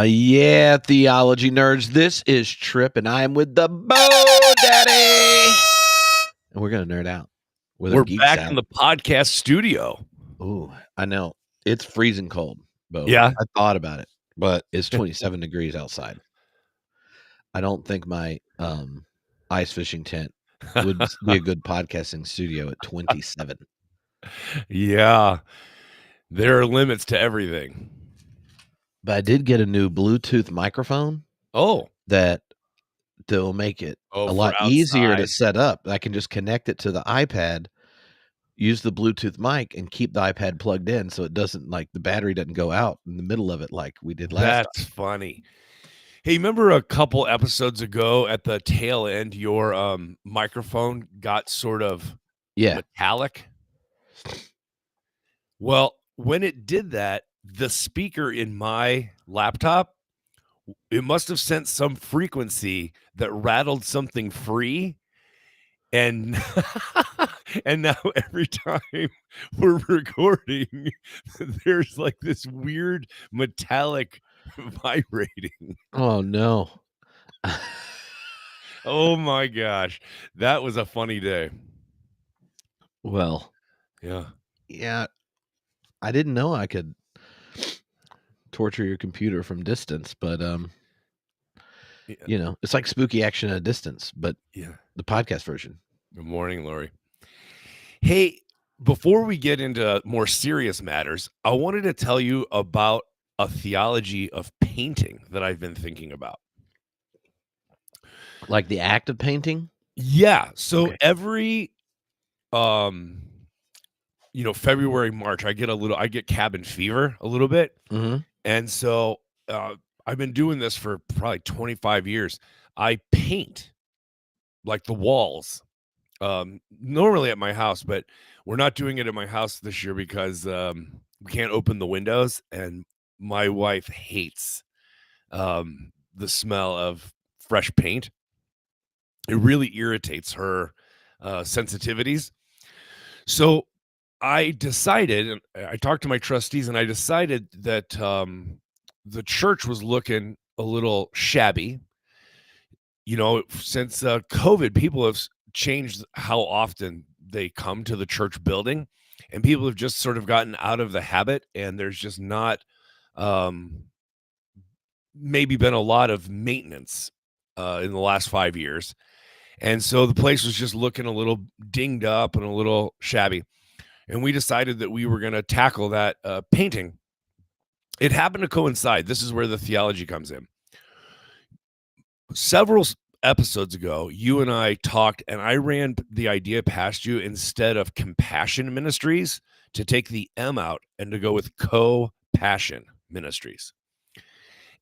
Yeah, theology nerds. This is Trip, and I am with the Bo Daddy. And we're going to nerd out with our We're geeks back out. in the podcast studio. Ooh, I know. It's freezing cold, Bo. Yeah. I thought about it, but it's 27 degrees outside. I don't think my ice fishing tent would be a good podcasting studio at 27. Yeah. There are limits to everything. But I did get a new Bluetooth microphone Oh. that'll make it a lot easier to set up. I can just connect it to the iPad, use the Bluetooth mic, and keep the iPad plugged in so it doesn't, like, the battery doesn't go out in the middle of it like we did last time. That's funny. Hey, remember a couple episodes ago at the tail end, your microphone got sort of metallic? Well, when it did that, the speaker in my laptop, it must have sent some frequency that rattled something free. And and now every time we're recording, there's like this weird metallic vibrating. Oh, no. Oh my gosh. That was a funny day. Well, yeah. I didn't know I could torture your computer from distance, but you know, it's like spooky action at a distance, but the podcast version. Good morning, Lori. Hey, before we get into more serious matters, I wanted to tell you about a theology of painting that I've been thinking about. Like the act of painting? Yeah. So every February, March, I get cabin fever a little bit. Mm-hmm. And so I've been doing this for probably 25 years. I paint like the walls, normally at my house, but we're not doing it at my house this year because we can't open the windows, and my wife hates the smell of fresh paint. It really irritates her sensitivities. So I decided, and I talked to my trustees, and I decided that the church was looking a little shabby. You know, since COVID, people have changed how often they come to the church building, and people have just sort of gotten out of the habit, and there's just not maybe been a lot of maintenance in the last 5 years. And so the place was just looking a little dinged up and a little shabby. And we decided that we were going to tackle that painting. It happened to coincide. This is where the theology comes in. Several episodes ago, you and I talked, and I ran the idea past you, instead of compassion ministries, to take the M out and to go with co-passion ministries.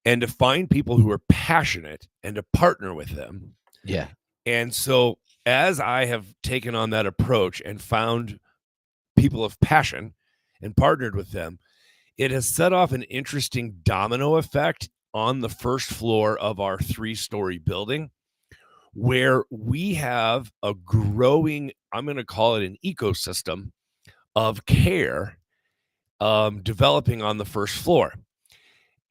And to find people who are passionate and to partner with them. Yeah. And so as I have taken on that approach and found people of passion and partnered with them, it has set off an interesting domino effect on the first floor of our 3-story building, where we have a growing, I'm going to call it an ecosystem of care developing on the first floor.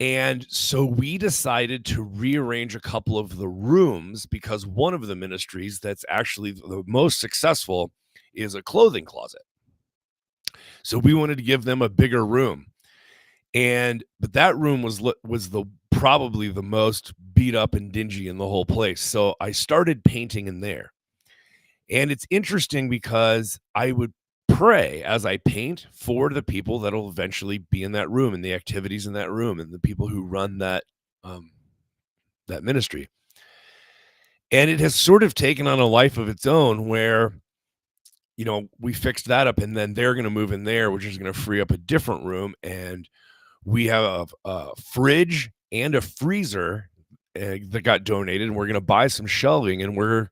And so we decided to rearrange a couple of the rooms, because one of the ministries that's actually the most successful is a clothing closet. So we wanted to give them a bigger room. But that room was probably the most beat up and dingy in the whole place. So I started painting in there. And it's interesting because I would pray as I paint for the people that will eventually be in that room, and the activities in that room, and the people who run that ministry. And it has sort of taken on a life of its own, where, you know, we fixed that up, and then they're going to move in there, which is going to free up a different room. And we have a fridge and a freezer that got donated, and we're going to buy some shelving, and we're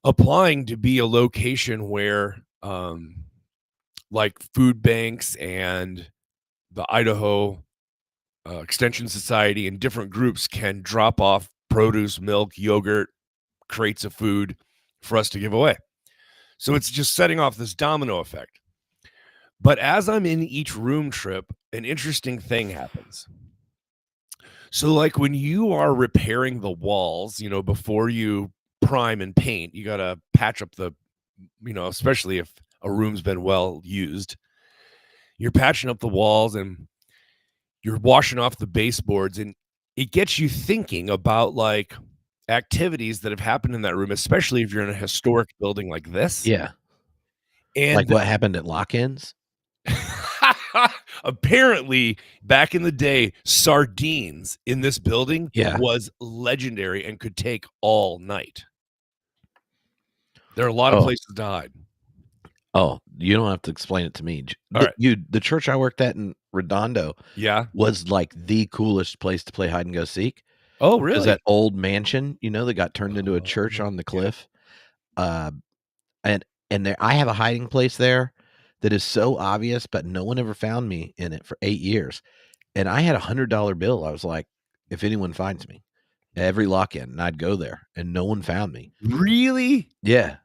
applying to be a location where like food banks and the Idaho Extension Society and different groups can drop off produce, milk, yogurt, crates of food for us to give away. So it's just setting off this domino effect. But as I'm in each room, Trip, an interesting thing happens. So, like, when you are repairing the walls, before you prime and paint, you gotta patch up especially if a room's been well used, you're patching up the walls and you're washing off the baseboards, and it gets you thinking about, like, activities that have happened in that room, especially if you're in a historic building like this. Yeah. Like And what happened at lock-ins? apparently, back in the day, sardines in this building Yeah. was legendary and could take all night. There are a lot of Oh. places to hide. Oh, you don't have to explain it to me. Alright. The church I worked at in Redondo Yeah. was, like, the coolest place to play hide and go seek. Oh, 'Cause really? that old mansion, that got turned into a church on the Yeah. cliff, uh, and there I have a hiding place there that is so obvious, but no one ever found me in it for 8 years, and I had a $100 bill. I was like, "If anyone finds me," every lock-in, and I'd go there, and no one found me. Really? Yeah. Yeah.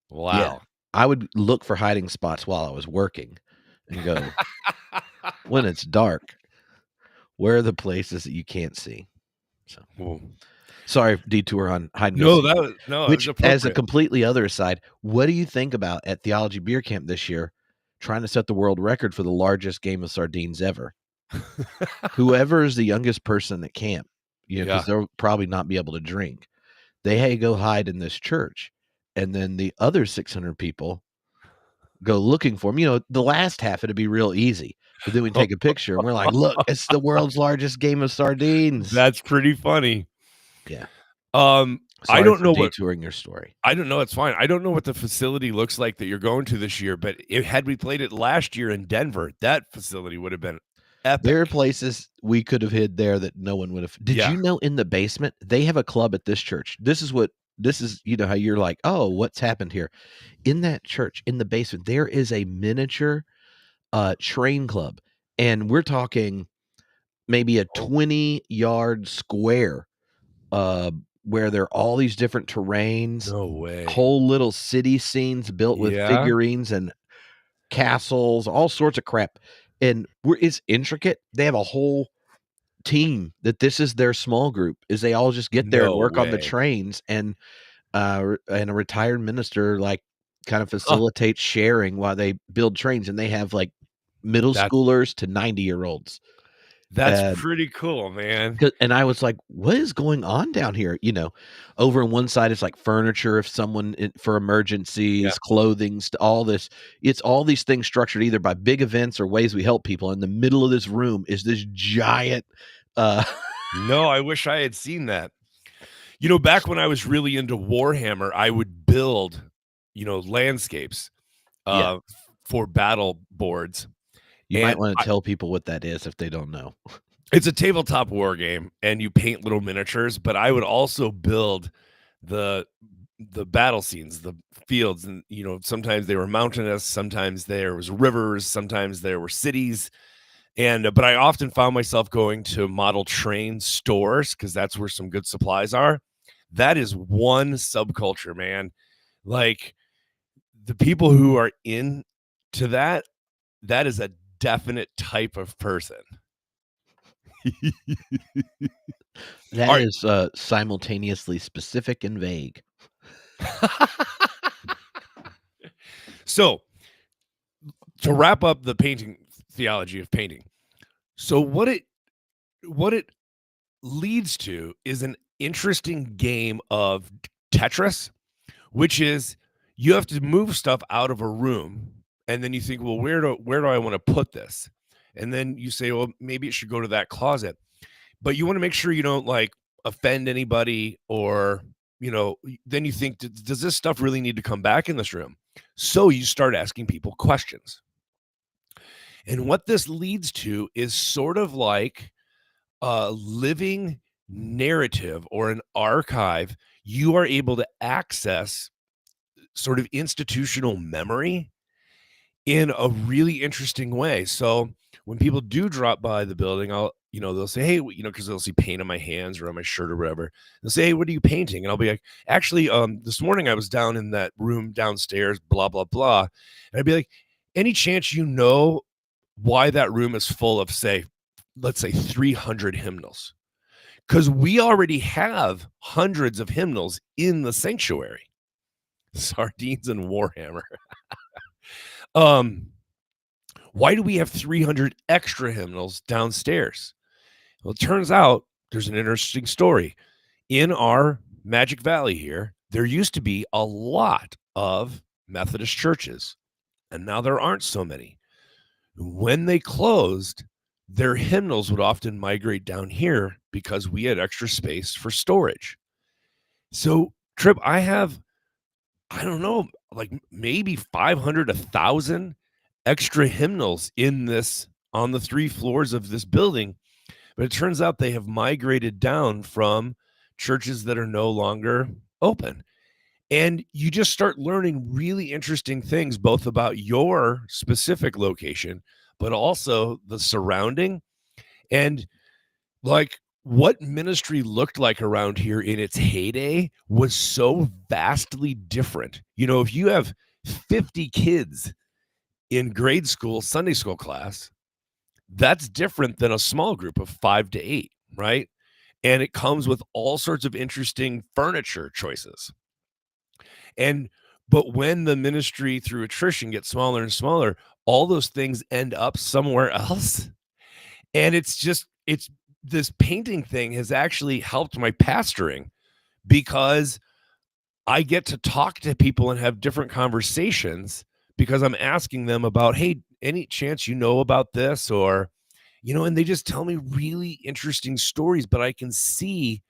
Wow. I would look for hiding spots while I was working and go, "When it's dark, where are the places that you can't see?" So Well, sorry, detour on hide and go no, seek. it was Which, as a appropriate. completely other aside, what do you think about at Theology Beer Camp this year, trying to set the world record for the largest game of sardines ever? Whoever is the youngest person at camp, because Yeah. they'll probably not be able to drink, they had to go hide in this church, and then the other 600 people go looking for them. The last half, it'd be real easy, but then we take a picture, and we're like, "Look, it's the world's largest game of sardines." That's pretty funny. Yeah. I Sorry don't for know what detouring your story. I don't know, it's fine. I don't know what the facility looks like that you're going to this year, but had we played it last year in Denver, that facility would have been There are epic. places we could have hid there that no one would have. Did Yeah. you know in the basement, they have a club at this church? This is, how you're like, "Oh, what's happened here?" In that church, in the basement, there is a miniature, train club, and we're talking maybe a Oh, 20-yard square, uh, where there are all these different terrains, no way. whole little city scenes built with Yeah? figurines and castles, all sorts of crap, and it's intricate. They have a whole team that this is their small group, is they all just get there and No work on the way. trains, and and a retired minister, like, kind of Huh, facilitates sharing while they build trains, and they have, like, middle that's schoolers to 90-year-olds. that's And pretty cool, man. I was like, "What is going on down here?" Over on one side, it's like furniture if someone for Yeah. emergencies, clothing, all this. It's all these things structured either by big events or ways we help people. In the middle of this room is this giant, uh No, I wish I had seen that. Back when I was really into Warhammer, I would build, landscapes, Yeah. for battle boards, You might and wanna tell people what that is if they don't know. it's a tabletop war game, and you paint little miniatures, but I would also build the the battle scenes, the fields, and, sometimes they were mountainous, sometimes there was rivers, sometimes there were cities, and, but I often found myself going to model train stores because that's where some good supplies are. That is one subculture, man. Like, the people who are into that, that is a definite type of person. That Alright. is, simultaneously specific and vague. So, to wrap up the painting theology of painting. So what it leads to is an interesting game of Tetris, which is you have to move stuff out of a room, and then you think, "Well, where do I wanna put this?" And then you say, "Well, maybe it should go to that closet." But you wanna make sure you don't, like, offend anybody or, then you think, Does this stuff really need to come back in this room?" So you start asking people questions. And what this leads to is sort of like a living narrative or an archive. You are able to access sort of institutional memory in a really interesting way. So when people do drop by the building, they'll say, "Hey," because they'll see paint on my hands or on my shirt or whatever. They'll say, "Hey, what are you painting?" And I'll be like, "Actually, this morning I was down in that room downstairs, blah, blah, blah." And I'd be like, "Any chance you know why that room is full of, say, let's say 300 hymnals?" because we already have hundreds of hymnals in the sanctuary. Sardines and Warhammer. Why do we have 300 extra hymnals downstairs? Well, it turns out there's an interesting story. In our Magic Valley here, there used to be a lot of Methodist churches, and now there aren't so many. When they closed, their hymnals would often migrate down here because we had extra space for storage. So, Trip, I don't know, like maybe 500, 1,000 extra hymnals in this on the 3 floors of this building. But it turns out they have migrated down from churches that are no longer open. And you just start learning really interesting things, both about your specific location, but also the surrounding and like what ministry looked like around here in its heyday was so vastly different. You know, if you have 50 kids in grade school, Sunday school class, that's different than a small group of 5 to 8, right? And it comes with all sorts of interesting furniture choices. But when the ministry through attrition gets smaller and smaller, all those things end up somewhere else. And it's this painting thing has actually helped my pastoring because I get to talk to people and have different conversations because I'm asking them about, hey, any chance you know about this? Or, you know, and they just tell me really interesting stories, but I can see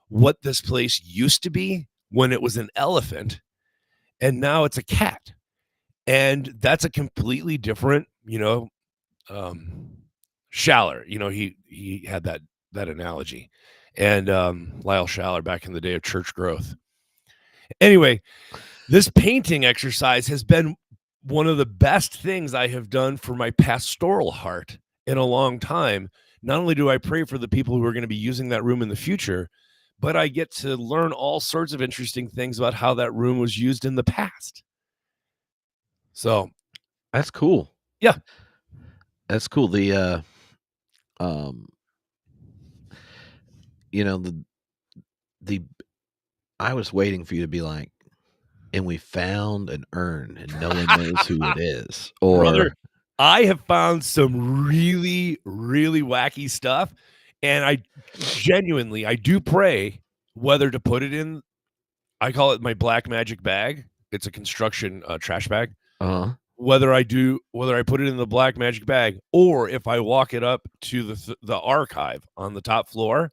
what this place used to be when it was an elephant and now it's a cat. And that's a completely different, Schaller, he had that analogy. And Lyle Schaller back in the day of church growth. Anyway, this painting exercise has been one of the best things I have done for my pastoral heart in a long time. Not only do I pray for the people who are going to be using that room in the future, but I get to learn all sorts of interesting things about how that room was used in the past. So that's cool. Yeah. That's cool. The I was waiting for you to be like, and we found an urn and no one knows who it is. Or Brother, I have found some really, really wacky stuff. And I do pray whether to put it in, I call it my black magic bag. It's a construction trash bag. Whether I put it in the black magic bag or if I walk it up to the archive on the top floor.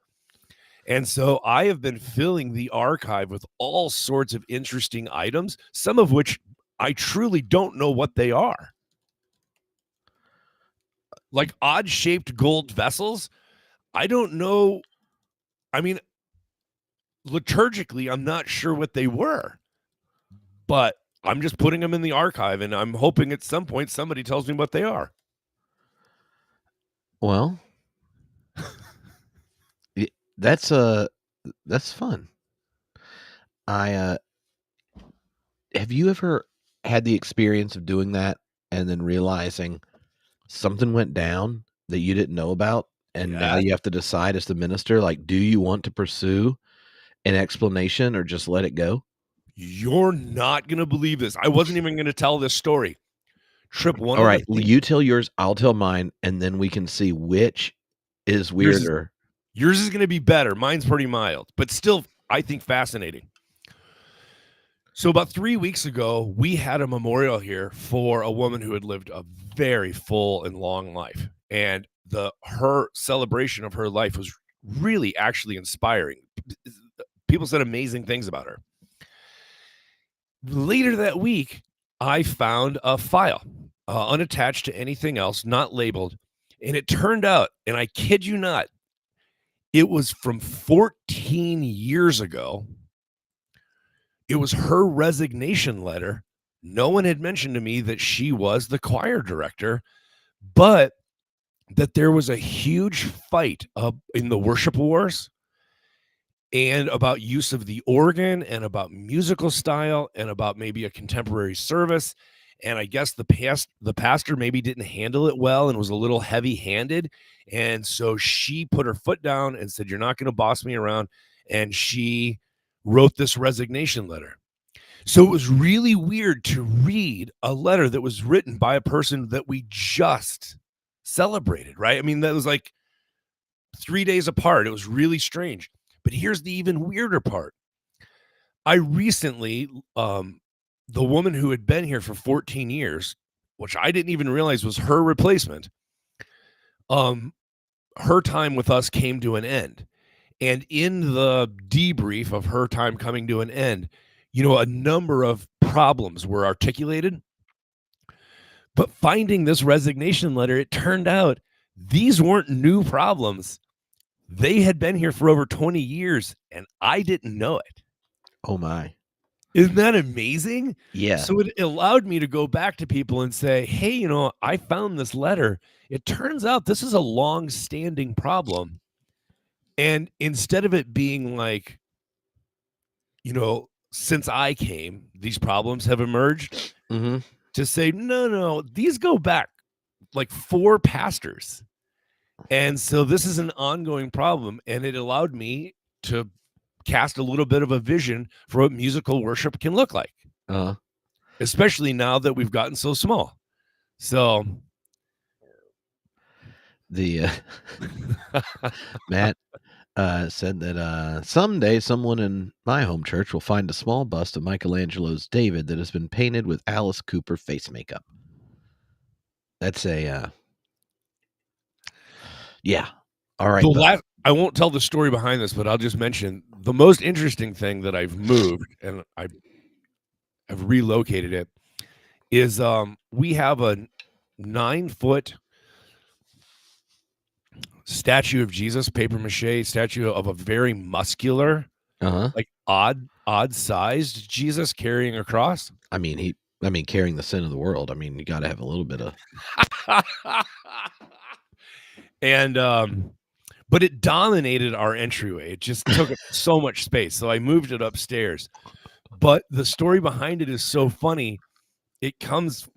And so I have been filling the archive with all sorts of interesting items, some of which I truly don't know what they are. Like odd-shaped gold vessels. I don't know. I mean, liturgically, I'm not sure what they were. But I'm just putting them in the archive, and I'm hoping at some point somebody tells me what they are. Well, that's fun. Have you ever had the experience of doing that and then realizing something went down that you didn't know about, and now you have to decide as the minister, like, do you want to pursue an explanation or just let it go? You're not going to believe this. I wasn't even going to tell this story. Trip one. All right, you tell yours, I'll tell mine, and then we can see which is weirder. Yours is going to be better. Mine's pretty mild, but still, I think, fascinating. So about 3 weeks ago, we had a memorial here for a woman who had lived a very full and long life. And her celebration of her life was really actually inspiring. People said amazing things about her. Later that week, I found a file unattached to anything else, not labeled. And it turned out, and I kid you not, it was from 14 years ago. It was her resignation letter. No one had mentioned to me that she was the choir director, but that there was a huge fight in the worship wars and about use of the organ and about musical style and about maybe a contemporary service. And I guess the pastor maybe didn't handle it well and was a little heavy-handed. And so she put her foot down and said, "You're not going to boss me around." And she wrote this resignation letter. So it was really weird to read a letter that was written by a person that we just celebrated, right? I mean, that was like 3 days apart. It was really strange. But here's the even weirder part. I recently, the woman who had been here for 14 years, which I didn't even realize was her replacement, her time with us came to an end. And in the debrief of her time coming to an end, a number of problems were articulated. But finding this resignation letter, it turned out these weren't new problems. They had been here for over 20 years, and I didn't know it. Oh, my. Isn't that amazing? Yeah. So it allowed me to go back to people and say, hey, I found this letter. It turns out this is a long-standing problem. And instead of it being like, since I came, these problems have emerged, to say, no, these go back like 4 pastors. And so this is an ongoing problem. And it allowed me to cast a little bit of a vision for what musical worship can look like. Especially now that we've gotten so small. So the Matt said that someday someone in my home church will find a small bust of Michelangelo's David that has been painted with Alice Cooper face makeup. That's a yeah. All right. I won't tell the story behind this, but I'll just mention the most interesting thing that I've moved and I've relocated it is we have a 9-foot statue of Jesus, paper mache statue of a very muscular, like odd sized Jesus carrying a cross. I mean, carrying the sin of the world. I mean, you got to have a little bit of. And but it dominated our entryway. It just took up so much space. So I moved it upstairs. But the story behind it is so funny. It comes,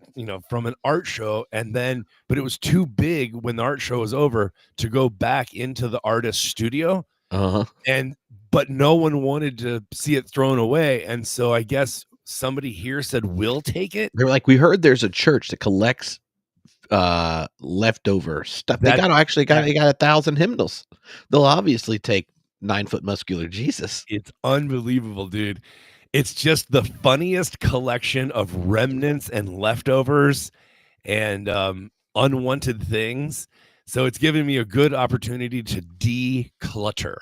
from an art show, but it was too big when the art show was over to go back into the artist's studio. But no one wanted to see it thrown away. And so I guess somebody here said, we'll take it. They're like, we heard there's a church that collects leftover stuff. They got 1,000 hymnals. They'll obviously take 9-foot muscular Jesus. It's unbelievable, dude. It's just the funniest collection of remnants and leftovers and unwanted things. So it's given me a good opportunity to declutter.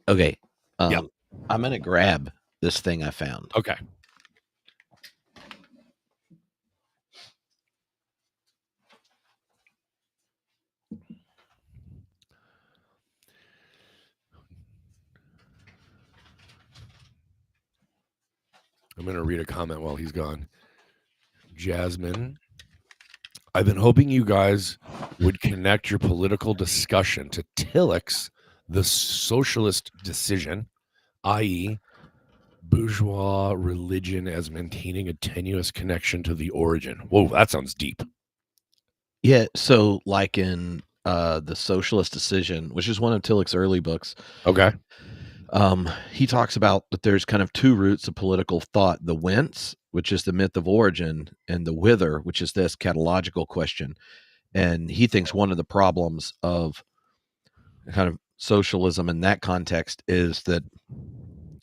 Okay. I'm going to grab this thing I found. Okay. I'm going to read a comment while he's gone. Jasmine, I've been hoping you guys would connect your political discussion to Tillich's The Socialist Decision, i.e., bourgeois religion as maintaining a tenuous connection to the origin. Whoa, that sounds deep. Yeah, so like in The Socialist Decision, which is one of Tillich's early books. Okay. He talks about that there's kind of 2 roots of political thought: the whence, which is the myth of origin, and the whither, which is this catalological question. And he thinks one of the problems of kind of socialism in that context is that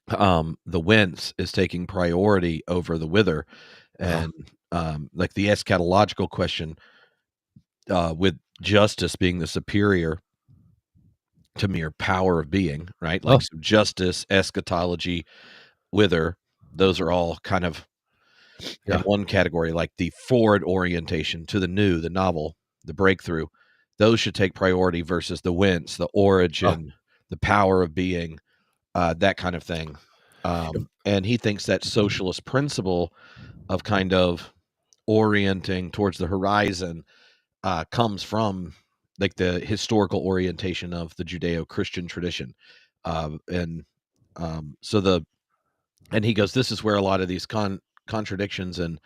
the whence is taking priority over the whither, and like the eschatological question, with justice being the superior to mere power of being, right? Like so justice, eschatology, whither, those are all kind of in one category, like the forward orientation to the new, the novel, the breakthrough. Those should take priority versus the whence, the origin, the power of being, that kind of thing. And he thinks that socialist principle of kind of orienting towards the horizon comes from like the historical orientation of the Judeo-Christian tradition. And he goes, this is where a lot of these contradictions in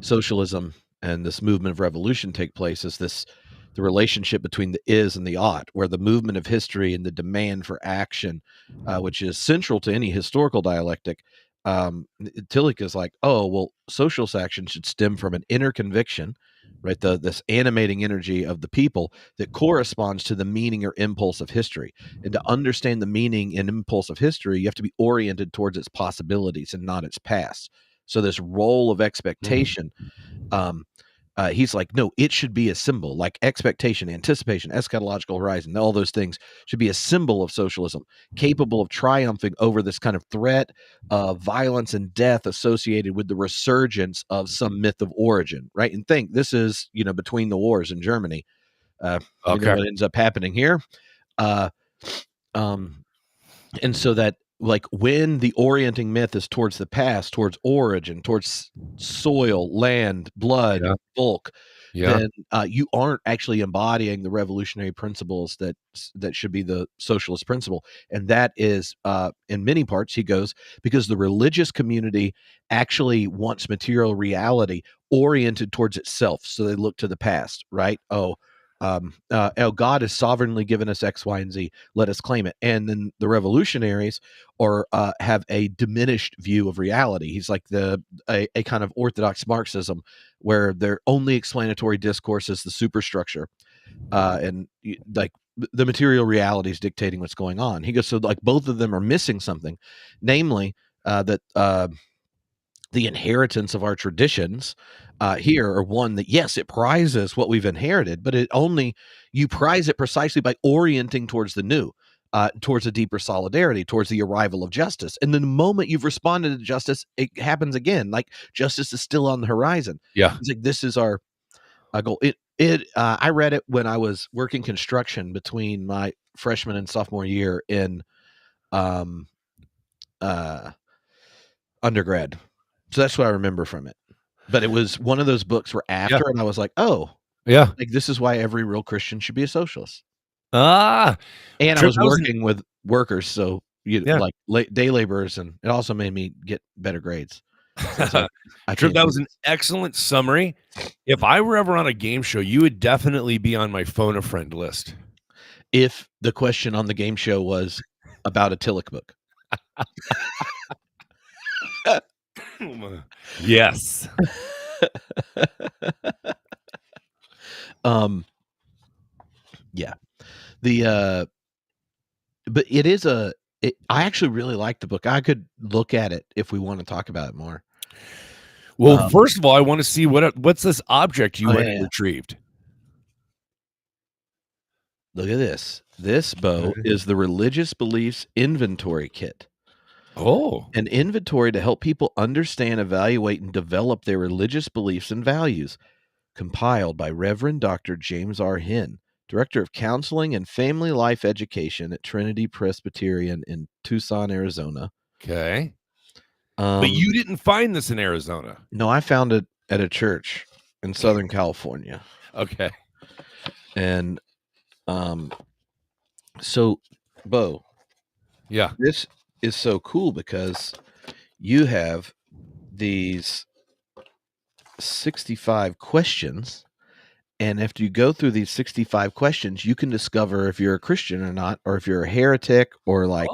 socialism and this movement of revolution take place is the relationship between the is and the ought, where the movement of history and the demand for action, which is central to any historical dialectic. Tillich is like, oh, well, socialist action should stem from an inner conviction, right? This animating energy of the people that corresponds to the meaning or impulse of history. And to understand the meaning and impulse of history, you have to be oriented towards its possibilities and not its past. So this role of expectation, he's like, no, it should be a symbol, like expectation, anticipation, eschatological horizon, all those things should be a symbol of socialism, capable of triumphing over this kind of threat of violence and death associated with the resurgence of some myth of origin, right? And think this is, between the wars in Germany. We know what ends up happening here. Uh, and so that, like, when the orienting myth is towards the past, towards origin, towards soil, land, blood, bulk, then you aren't actually embodying the revolutionary principles that should be the socialist principle. And that is, in many parts, he goes, because the religious community actually wants material reality oriented towards itself. So they look to the past, right? God has sovereignly given us X, Y, and Z. Let us claim it. And then the revolutionaries have a diminished view of reality. He's like a kind of orthodox Marxism, where their only explanatory discourse is the superstructure, and like the material reality is dictating what's going on. He goes, so like both of them are missing something, namely that the inheritance of our traditions here are one that, yes, it prizes what we've inherited, but you prize it precisely by orienting towards the new, towards a deeper solidarity, towards the arrival of justice. And then the moment you've responded to justice, it happens again. Like justice is still on the horizon. Yeah. It's like, this is our goal. I read it when I was working construction between my freshman and sophomore year in undergrad. So that's what I remember from it. But it was one of those books where after, and I was like, oh, yeah, like this is why every real Christian should be a socialist. And I was working with workers, so like day laborers, and it also made me get better grades. So Trip, that was an excellent summary. If I were ever on a game show, you would definitely be on my phone a friend list. If the question on the game show was about a Tillich book. Yes. Yeah. But it is I actually really like the book. I could look at it if we want to talk about it more. Well, first of all, I want to see what's this object you went and retrieved. Look at this. This, Bo, is the Religious Beliefs Inventory Kit. Oh. An inventory to help people understand, evaluate, and develop their religious beliefs and values, compiled by Reverend Dr. James R. Hinn, Director of Counseling and Family Life Education at Trinity Presbyterian in Tucson, Arizona. Okay. But you didn't find this in Arizona. No, I found it at a church in Southern California. Okay. And so, Bo, this is so cool because you have these 65 questions, and after you go through these 65 questions, you can discover if you're a Christian or not, or if you're a heretic, or like,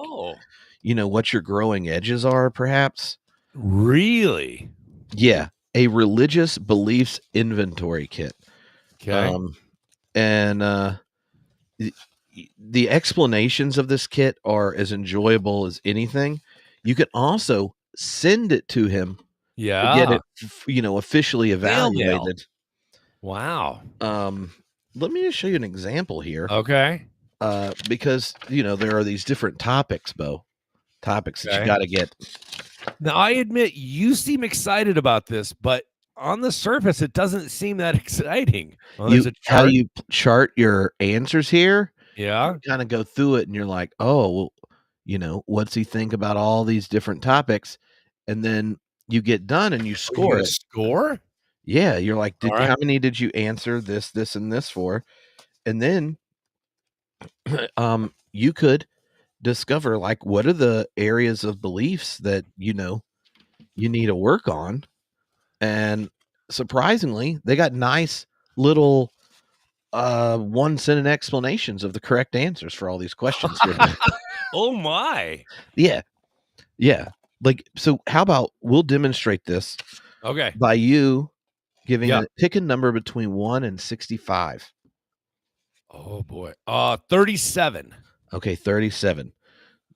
what your growing edges are, perhaps. Really? Yeah, a religious beliefs inventory kit. Okay. And the explanations of this kit are as enjoyable as anything. You can also send it to him to get it, officially evaluated. Wow. Let me just show you an example here. Okay. Because, there are these different topics, Bo. Topics that you got to get. Now, I admit you seem excited about this, but on the surface, it doesn't seem that exciting. Well, how you chart your answers here. Yeah. You kind of go through it and you're like, oh, well, what's he think about all these different topics? And then you get done and you score it. Score? Yeah. You're like, how many did you answer this, and this for? And then you could discover, like, what are the areas of beliefs that you need to work on, And surprisingly, they got nice little 1 sentence explanations of the correct answers for all these questions here. Oh my. Yeah. Yeah. Like, so how about we'll demonstrate this Okay. by you giving Yeah. pick a number between 1 and 65. Oh boy. 37. Okay, 37.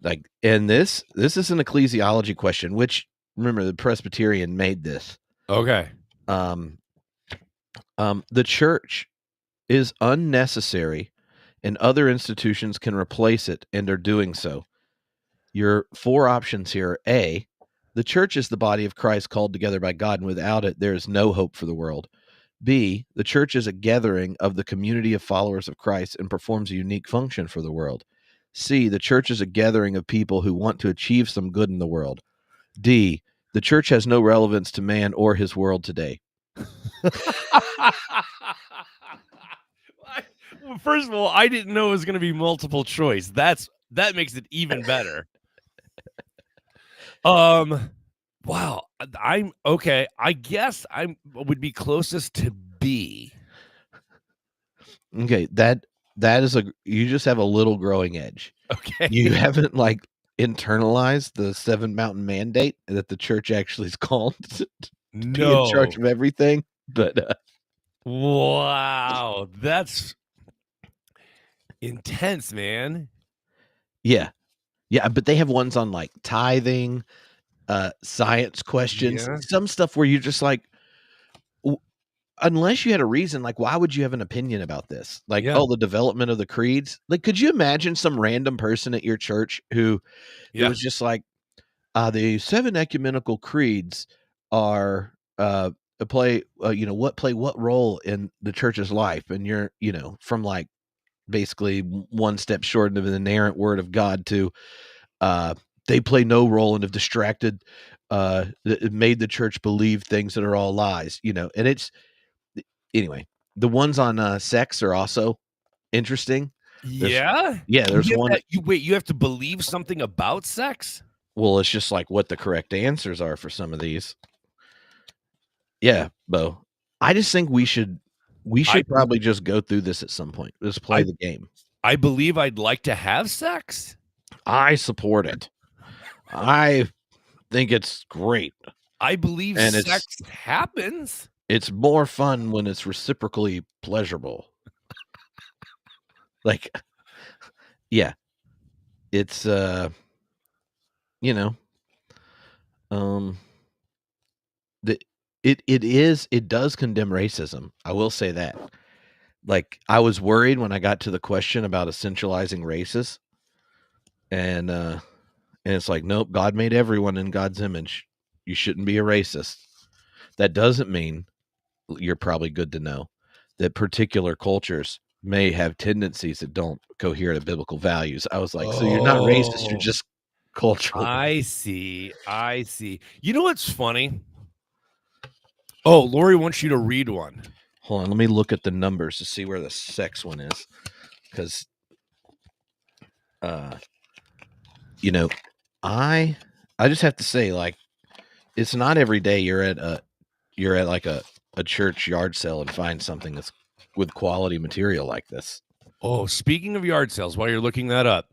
Like, and this is an ecclesiology question, which remember the Presbyterian made this. Okay. The church is unnecessary and other institutions can replace it and are doing so. Your 4 options here are A, the church is the body of Christ called together by God, and without it, there is no hope for the world. B, the church is a gathering of the community of followers of Christ and performs a unique function for the world. C, the church is a gathering of people who want to achieve some good in the world. D, the church has no relevance to man or his world today. Well, first of all, I didn't know it was going to be multiple choice. That makes it even better. Wow. I'm okay. I guess I would be closest to B. Okay, that is you just have a little growing edge. Okay. You haven't like internalized the 7 mountain mandate that the church actually is called to be in charge of everything. But wow, that's intense, man. Yeah. Yeah, but they have ones on like tithing, science questions, some stuff where you're just like, unless you had a reason, like, why would you have an opinion about this? Like, oh, the development of the creeds. Like, could you imagine some random person at your church who it was just like, the 7 ecumenical creeds are play what role in the church's life, and you're from like basically one step short of the inerrant word of God to they play no role and have distracted it made the church believe things that are all lies, and it's anyway, the ones on sex are also interesting. There's one. You have to believe something about sex? Well, it's just like what the correct answers are for some of these. Yeah, Bo. I just think we should probably just go through this at some point. Let's play the game. I believe I'd like to have sex. I support it. I think it's great. I believe sex happens. It's more fun when it's reciprocally pleasurable. Like, yeah. It's it does condemn racism. I will say that. Like, I was worried when I got to the question about essentializing races, and it's like, nope, God made everyone in God's image. You shouldn't be a racist. That doesn't mean, you're probably good to know, that particular cultures may have tendencies that don't cohere to biblical values. I was like, so you're not racist, you're just cultural. I see. You know what's funny? Oh, Lori wants you to read one. Hold on, let me look at the numbers to see where the sex one is, because I just have to say, like, it's not every day you're at like a church yard sale and find something that's with quality material like this. Oh, speaking of yard sales, while you're looking that up,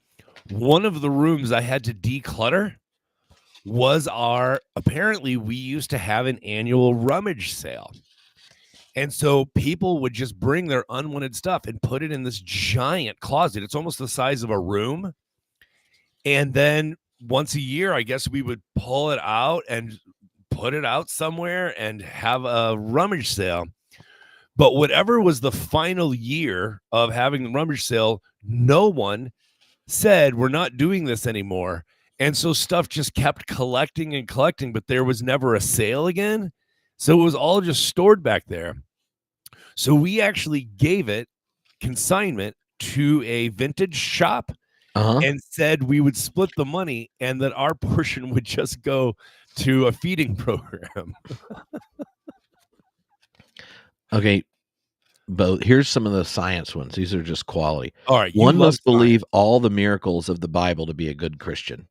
one of the rooms I had to declutter was apparently we used to have an annual rummage sale. And so people would just bring their unwanted stuff and put it in this giant closet. It's almost the size of a room. And then once a year, I guess we would pull it out and put it out somewhere and have a rummage sale. But whatever was the final year of having the rummage sale, no one said, we're not doing this anymore. And so stuff just kept collecting and collecting, but there was never a sale again. So it was all just stored back there. So we actually gave it consignment to a vintage shop and said we would split the money and that our portion would just go to a feeding program. Okay, but here's some of the science ones. These are just quality. All right. One must believe all the miracles of the Bible to be a good Christian.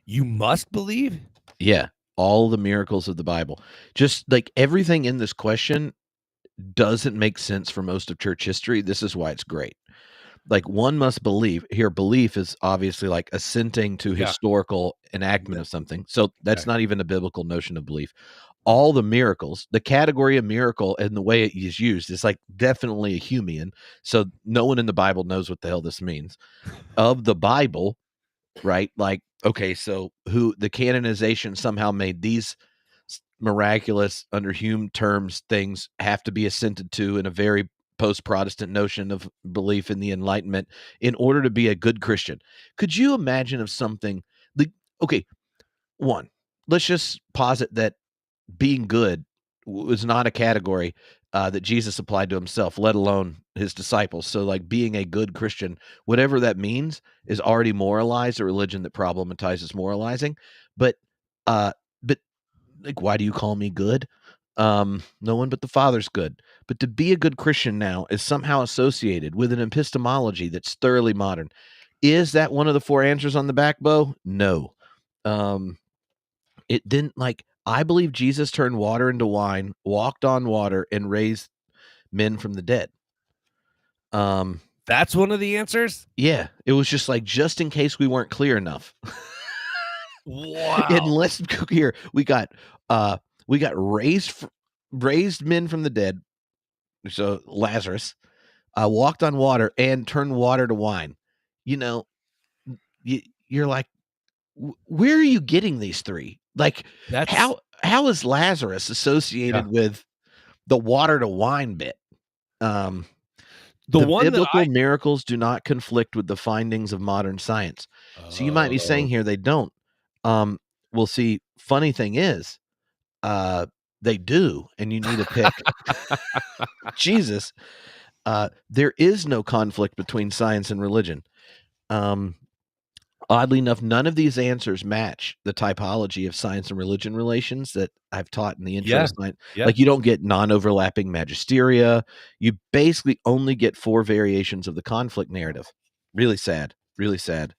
You must believe? Yeah. all the miracles of the Bible. Just like everything in this question doesn't make sense for most of church history. This is why it's great. Like one must believe here. Belief is obviously like assenting to historical enactment of something. So that's not even a biblical notion of belief. All the miracles, the category of miracle and the way it is used is like definitely a Humean. So no one in the Bible knows what the hell this means. Of the Bible, right? Like, okay, so who the canonization somehow made these miraculous under Hume terms things have to be assented to in a very post-Protestant notion of belief in the Enlightenment in order to be a good Christian. Could you imagine if something like, okay, one, let's just posit that being good was not a category that Jesus applied to himself, let alone his disciples. So like being a good Christian, whatever that means, is already moralized, a religion that problematizes moralizing. But but like, why do you call me good? No one but the Father's good. But to be a good Christian now is somehow associated with an epistemology that's thoroughly modern. Is that one of the four answers on the back bow? No. It didn't, like, I believe Jesus turned water into wine, walked on water, and raised men from the dead. That's one of the answers? Yeah, it was just like, just in case we weren't clear enough. Wow. Unless here we got raised men from the dead. So Lazarus walked on water and turned water to wine. You know, you're like, where are you getting these three? Like, how is Lazarus associated with the water to wine bit? The biblical miracles do not conflict with the findings of modern science. So you might be saying here they don't. Well, see, funny thing is, they do, and you need to pick Jesus. There is no conflict between science and religion. Oddly enough, none of these answers match the typology of science and religion relations that I've taught in the intro to science. Like, you don't get non-overlapping magisteria. You basically only get 4 variations of the conflict narrative. Really sad. Really sad.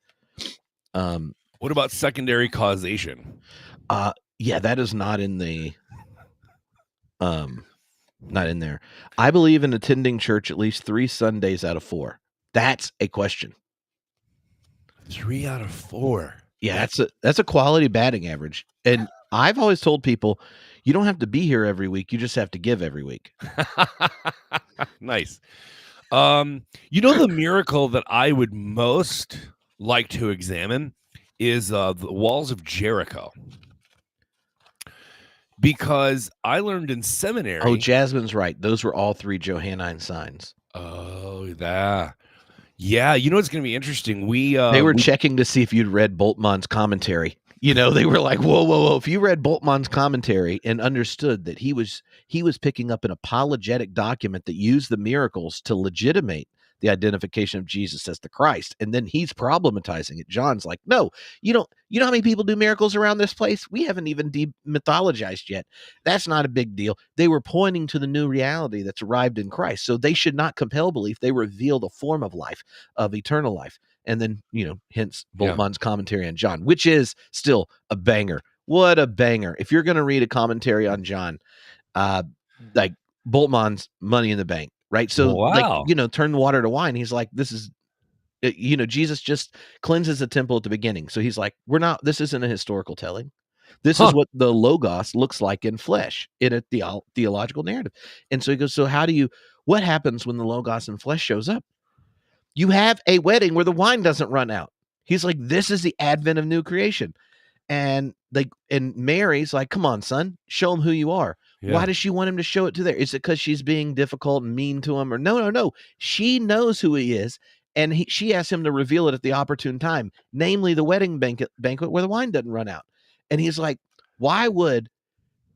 What about secondary causation? Yeah, that is not in the not in there. I believe in attending church at least 3 Sundays out of 4. That's a question. 3 out of 4. Yeah, that's a quality batting average. And I've always told people, you don't have to be here every week. You just have to give every week. Nice. You know, the miracle that I would most like to examine is the walls of Jericho. Because I learned in seminary. Oh, Jasmine's right. Those were all 3 Johannine signs. Oh, that. Yeah, you know what's going to be interesting? They were checking to see if you'd read Bultmann's commentary. You know, they were like, whoa. If you read Bultmann's commentary and understood that he was picking up an apologetic document that used the miracles to legitimate the identification of Jesus as the Christ, and then he's problematizing it. John's like, no, you know how many people do miracles around this place? We haven't even demythologized yet. That's not a big deal. They were pointing to the new reality that's arrived in Christ. So they should not compel belief. They reveal the form of life, of eternal life. And then, hence Bultmann's commentary on John, which is still a banger. What a banger. If you're going to read a commentary on John, like Bultmann's Money in the Bank, right? So, turn water to wine. He's like, this is, Jesus just cleanses the temple at the beginning. So he's like, this isn't a historical telling. This is what the Logos looks like in flesh, in a theological narrative. And so he goes, so what happens when the Logos in flesh shows up? You have a wedding where the wine doesn't run out. He's like, this is the advent of new creation. And Mary's like, come on, son, show him who you are. Yeah. Why does she want him to show it to there? Is it because she's being difficult and mean to him? Or no. She knows who he is. And she asks him to reveal it at the opportune time, namely the wedding banquet where the wine doesn't run out. And he's like, why would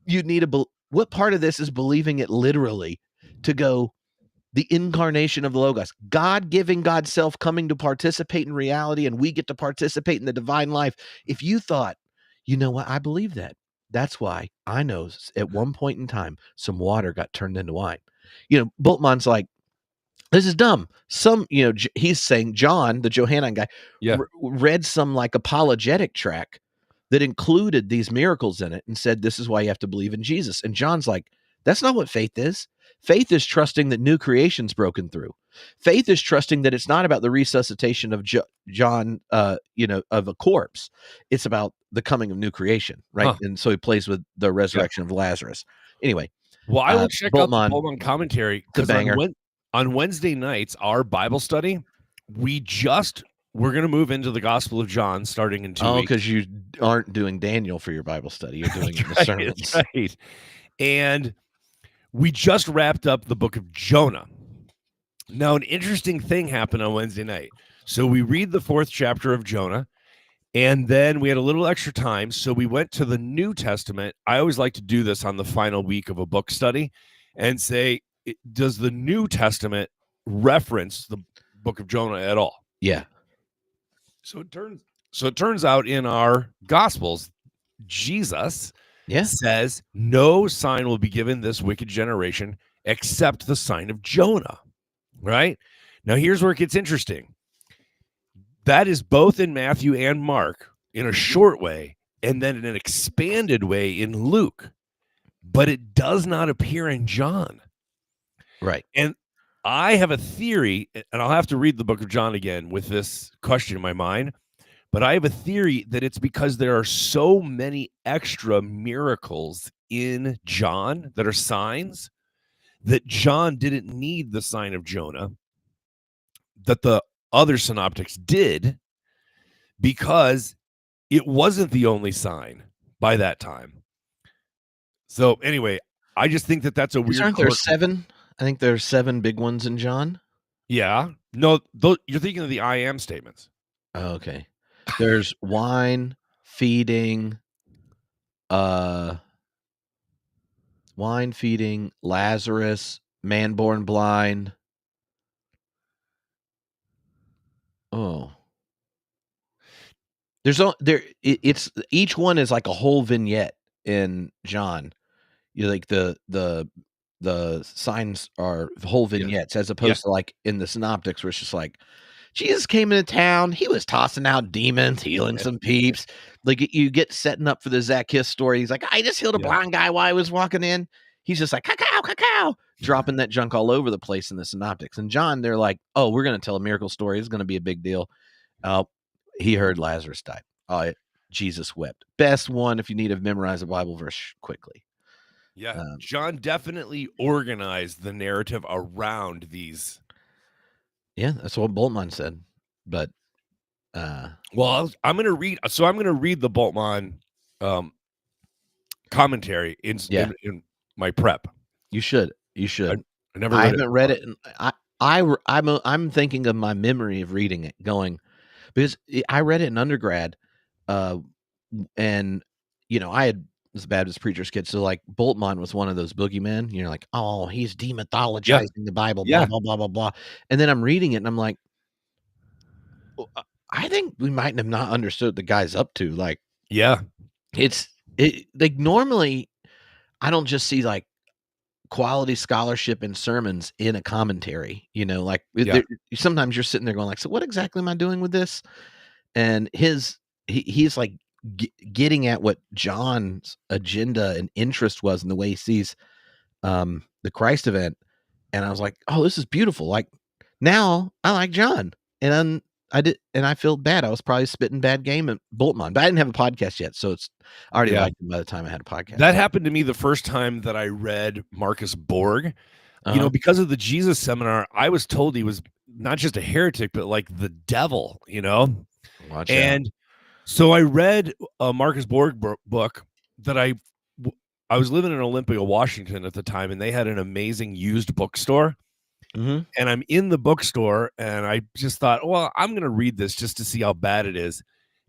you need what part of this is believing it literally to go, the incarnation of the Logos, God giving God's self, coming to participate in reality, and we get to participate in the divine life. If you thought, you know what, I believe that. That's why I know at one point in time, some water got turned into wine. Bultmann's like, this is dumb. He's saying John, the Johannine guy, read some like apologetic track that included these miracles in it and said, this is why you have to believe in Jesus. And John's like, that's not what faith is. Faith is trusting that new creation's broken through. Faith is trusting that it's not about the resuscitation of John, of a corpse. It's about the coming of new creation, right? Huh. And so he plays with the resurrection of Lazarus. Anyway, well, I will check out the Boltmann, Boltmann commentary it's a because banger. on Wednesday nights, our Bible study, we're going to move into the Gospel of John starting in 2 weeks. Oh, because you aren't doing Daniel for your Bible study. You're doing the sermons. Right. And we just wrapped up the book of Jonah. Now, an interesting thing happened on Wednesday night. So we read the 4th chapter of Jonah, and then we had a little extra time. So we went to the New Testament. I always like to do this on the final week of a book study and say, does the New Testament reference the book of Jonah at all? Yeah. So it turns out in our Gospels, Jesus says, no sign will be given this wicked generation except the sign of Jonah. Right? Now, here's where it gets interesting. That is both in Matthew and Mark in a short way, and then in an expanded way in Luke. But it does not appear in John. Right. And I have a theory, and I'll have to read the book of John again with this question in my mind, but I have a theory that it's because there are so many extra miracles in John that are signs that John didn't need the sign of Jonah, that the other synoptics did, because it wasn't the only sign by that time. So anyway, I just think that that's a weird. Aren't there 7? I think there's 7 big ones in John. Yeah. No, you're thinking of the I am statements. Oh, okay. There's wine, feeding, Lazarus, man born blind. Oh. It's each one is like a whole vignette in John. You like the signs are whole vignettes as opposed to like in the synoptics where it's just like Jesus came into town, he was tossing out demons, healing some peeps. Like you get setting up for the Zacchaeus story. He's like, I just healed a blind guy while I was walking in. He's just like, cacao, dropping that junk all over the place in the synoptics. And John, they're like, oh, we're going to tell a miracle story. It's going to be a big deal. He heard Lazarus died. Jesus wept. Best one if you need to memorize a Bible verse quickly. Yeah, John definitely organized the narrative around these. Yeah, that's what Boltmann said. But well, I'm going to read the Boltmann commentary in my prep. You should. I never. I haven't read it, and I'm thinking of my memory of reading it, going because I read it in undergrad, and I was a Baptist preacher's kid, so like Boltmann was one of those boogeymen. You're like, oh, he's demythologizing the Bible, blah blah blah blah blah. And then I'm reading it, and I'm like, I think we might have not understood what the guy's up to. Like, like normally, I don't just see like quality scholarship and sermons in a commentary, like sometimes you're sitting there going like, so what exactly am I doing with this? And he's like getting at what John's agenda and interest was in the way he sees the Christ event. And I was like, oh, this is beautiful. Like now I like John, and I feel bad. I was probably spitting bad game at Boltmann, but I didn't have a podcast yet. So I already liked him by the time I had a podcast. That happened to me the first time that I read Marcus Borg, because of the Jesus seminar. I was told he was not just a heretic, but like the devil, Watch and out. So I read a Marcus Borg book that I was living in Olympia, Washington at the time, and they had an amazing used bookstore. Mm-hmm. And I'm in the bookstore, and I just thought, well, I'm going to read this just to see how bad it is.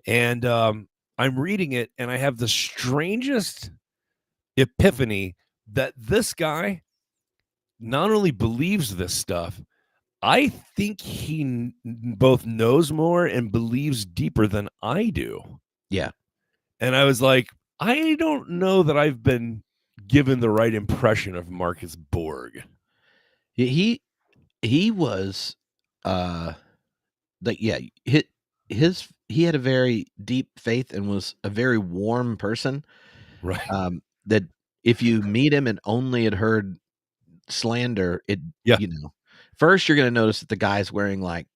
And I'm reading it, and I have the strangest epiphany that this guy not only believes this stuff, I think he both knows more and believes deeper than I do. Yeah. And I was like, I don't know that I've been given the right impression of Marcus Borg. He was his he had a very deep faith and was a very warm person. Right. That if you meet him and only had heard slander, Yeah. First you're gonna notice that the guy's wearing like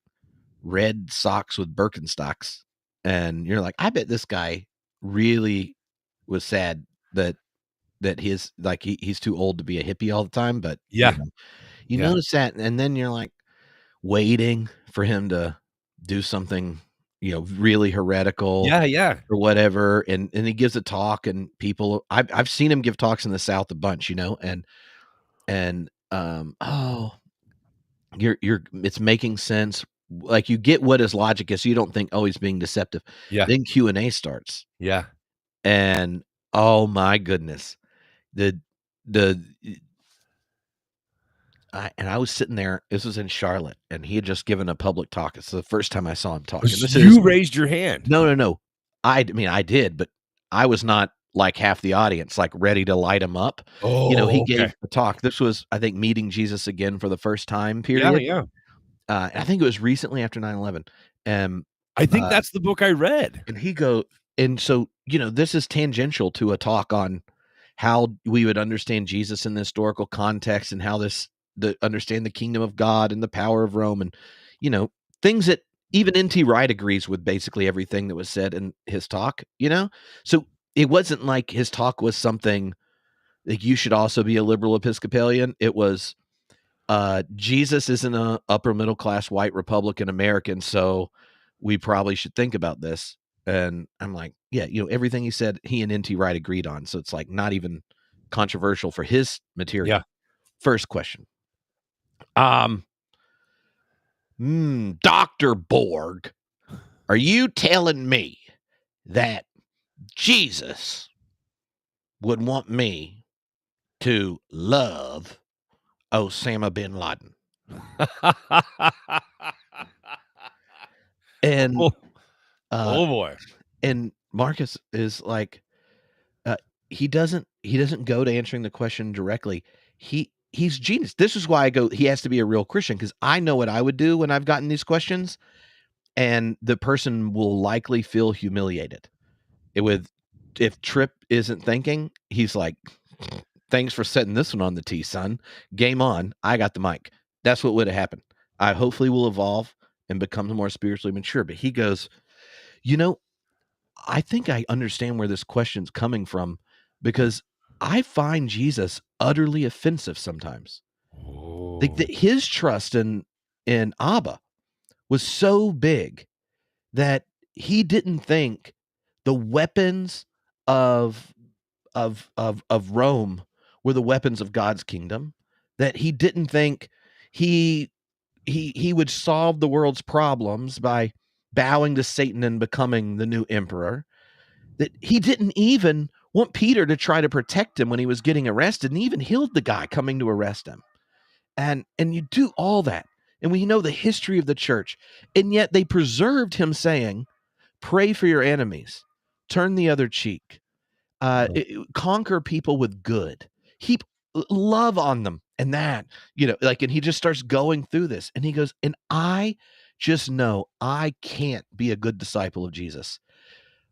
red socks with Birkenstocks, and you're like, I bet this guy really was sad that his like he's too old to be a hippie all the time. But Yeah. you Yeah. notice that, and then you're like waiting for him to do something, really heretical Yeah. Yeah. or whatever. And he gives a talk, and people, I've seen him give talks in the South a bunch, and oh, it's making sense. Like you get what his logic is. So you don't think, oh, he's being deceptive. Yeah. Then Q&A starts. Yeah. And oh my goodness, the I was sitting there. This was in Charlotte, and he had just given a public talk. It's the first time I saw him talk. And this You raised your hand. No. I mean, I did, but I was not like half the audience, like ready to light him up. He Oh, okay. gave a talk. This was, I think, meeting Jesus again for the first time Yeah. period. Yeah. I think it was recently after 9/11. I think that's the book I read. And so, this is tangential to a talk on how we would understand Jesus in the historical context, and how understand the kingdom of God and the power of Rome, and, things that even N.T. Wright agrees with basically everything that was said in his talk, So it wasn't like his talk was something like you should also be a liberal Episcopalian. It was, Jesus isn't a upper middle class white Republican American, so we probably should think about this. And I'm like, yeah, everything he said, he and N.T. Wright agreed on. So it's like not even controversial for his material. Yeah. First question. Dr. Borg, are you telling me that Jesus would want me to love Osama bin Laden? And oh boy. And Marcus is like, he doesn't go to answering the question directly. He's genius. This is why I go, he has to be a real Christian, because I know what I would do when I've gotten these questions, and the person will likely feel humiliated. If Tripp isn't thinking, he's like, thanks for setting this one on the tee, son. Game on. I got the mic. That's what would have happened. I hopefully will evolve and become more spiritually mature. But he goes, I think I understand where this question's coming from, because I find Jesus utterly offensive sometimes. Like his trust in Abba was so big that he didn't think the weapons of Rome were the weapons of God's kingdom. That he didn't think he would solve the world's problems by bowing to Satan and becoming the new emperor. That he didn't even want Peter to try to protect him when he was getting arrested, and even healed the guy coming to arrest him. And you do all that, and we know the history of the church, and yet they preserved him saying, pray for your enemies, turn the other cheek, conquer people with good, heap love on them. And that, and he just starts going through this, and he goes, and I just know I can't be a good disciple of Jesus,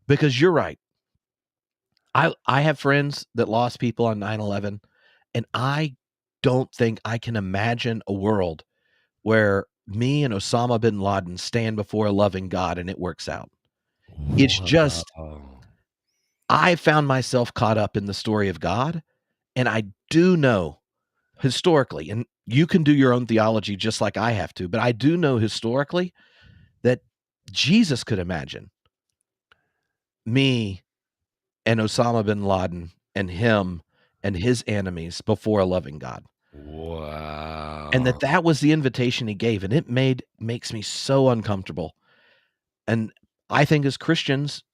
because you're right. I have friends that lost people on 9/11, and I don't think I can imagine a world where me and Osama bin Laden stand before a loving God and it works out. It's just, I found myself caught up in the story of God, and I do know historically, and you can do your own theology just like I have to, but I do know historically that Jesus could imagine me and Osama bin Laden and him and his enemies before a loving God. Wow. And that was the invitation he gave, and it makes me so uncomfortable. And I think as Christians,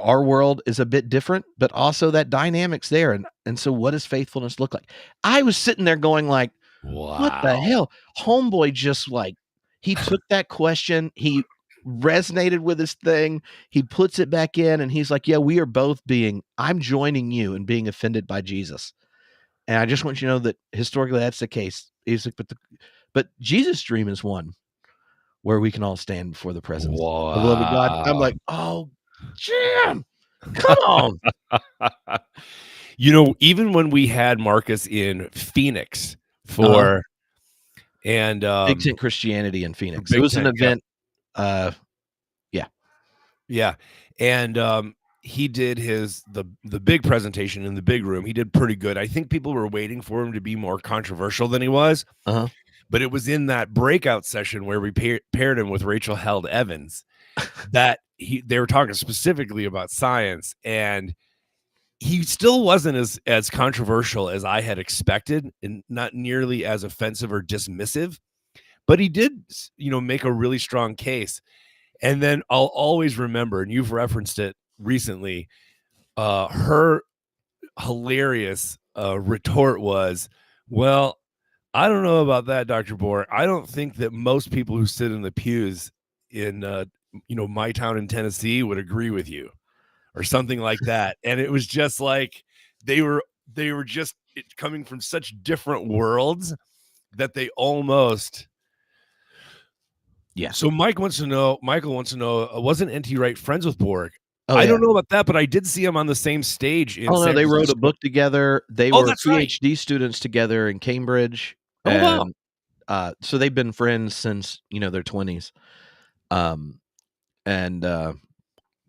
our world is a bit different, but also that dynamic's there. And so what does faithfulness look like? I was sitting there going like, what the hell? Homeboy just like, he took that question, he resonated with his thing, he puts it back in, and he's like, yeah, we are both I'm joining you in being offended by Jesus. And I just want you to know that historically that's the case. He's like, but Jesus' dream is one where we can all stand before the presence of the beloved God. I'm like, oh, Jim, come on. Even when we had Marcus in Phoenix for and Big Tent Christianity in Phoenix. Big It was Tent, an event. Yeah. And he did the big presentation in the big room. He did pretty good. I think people were waiting for him to be more controversial than he was. But it was in that breakout session where we paired him with Rachel Held Evans that they were talking specifically about science, and he still wasn't as controversial as I had expected, and not nearly as offensive or dismissive, but he did, make a really strong case. And then I'll always remember, and you've referenced it recently, her hilarious retort was, well, I don't know about that, Dr. Bohr. I don't think that most people who sit in the pews in, my town in Tennessee would agree with you, or something like that. And it was just like they were just coming from such different worlds that they almost. Yeah. So Michael wants to know, wasn't N.T. Wright friends with Borg? I don't know about that, but I did see him on the same stage in San they Francisco. wrote a book together. They were PhD students together in Cambridge. Wow. So they've been friends since, their 20s.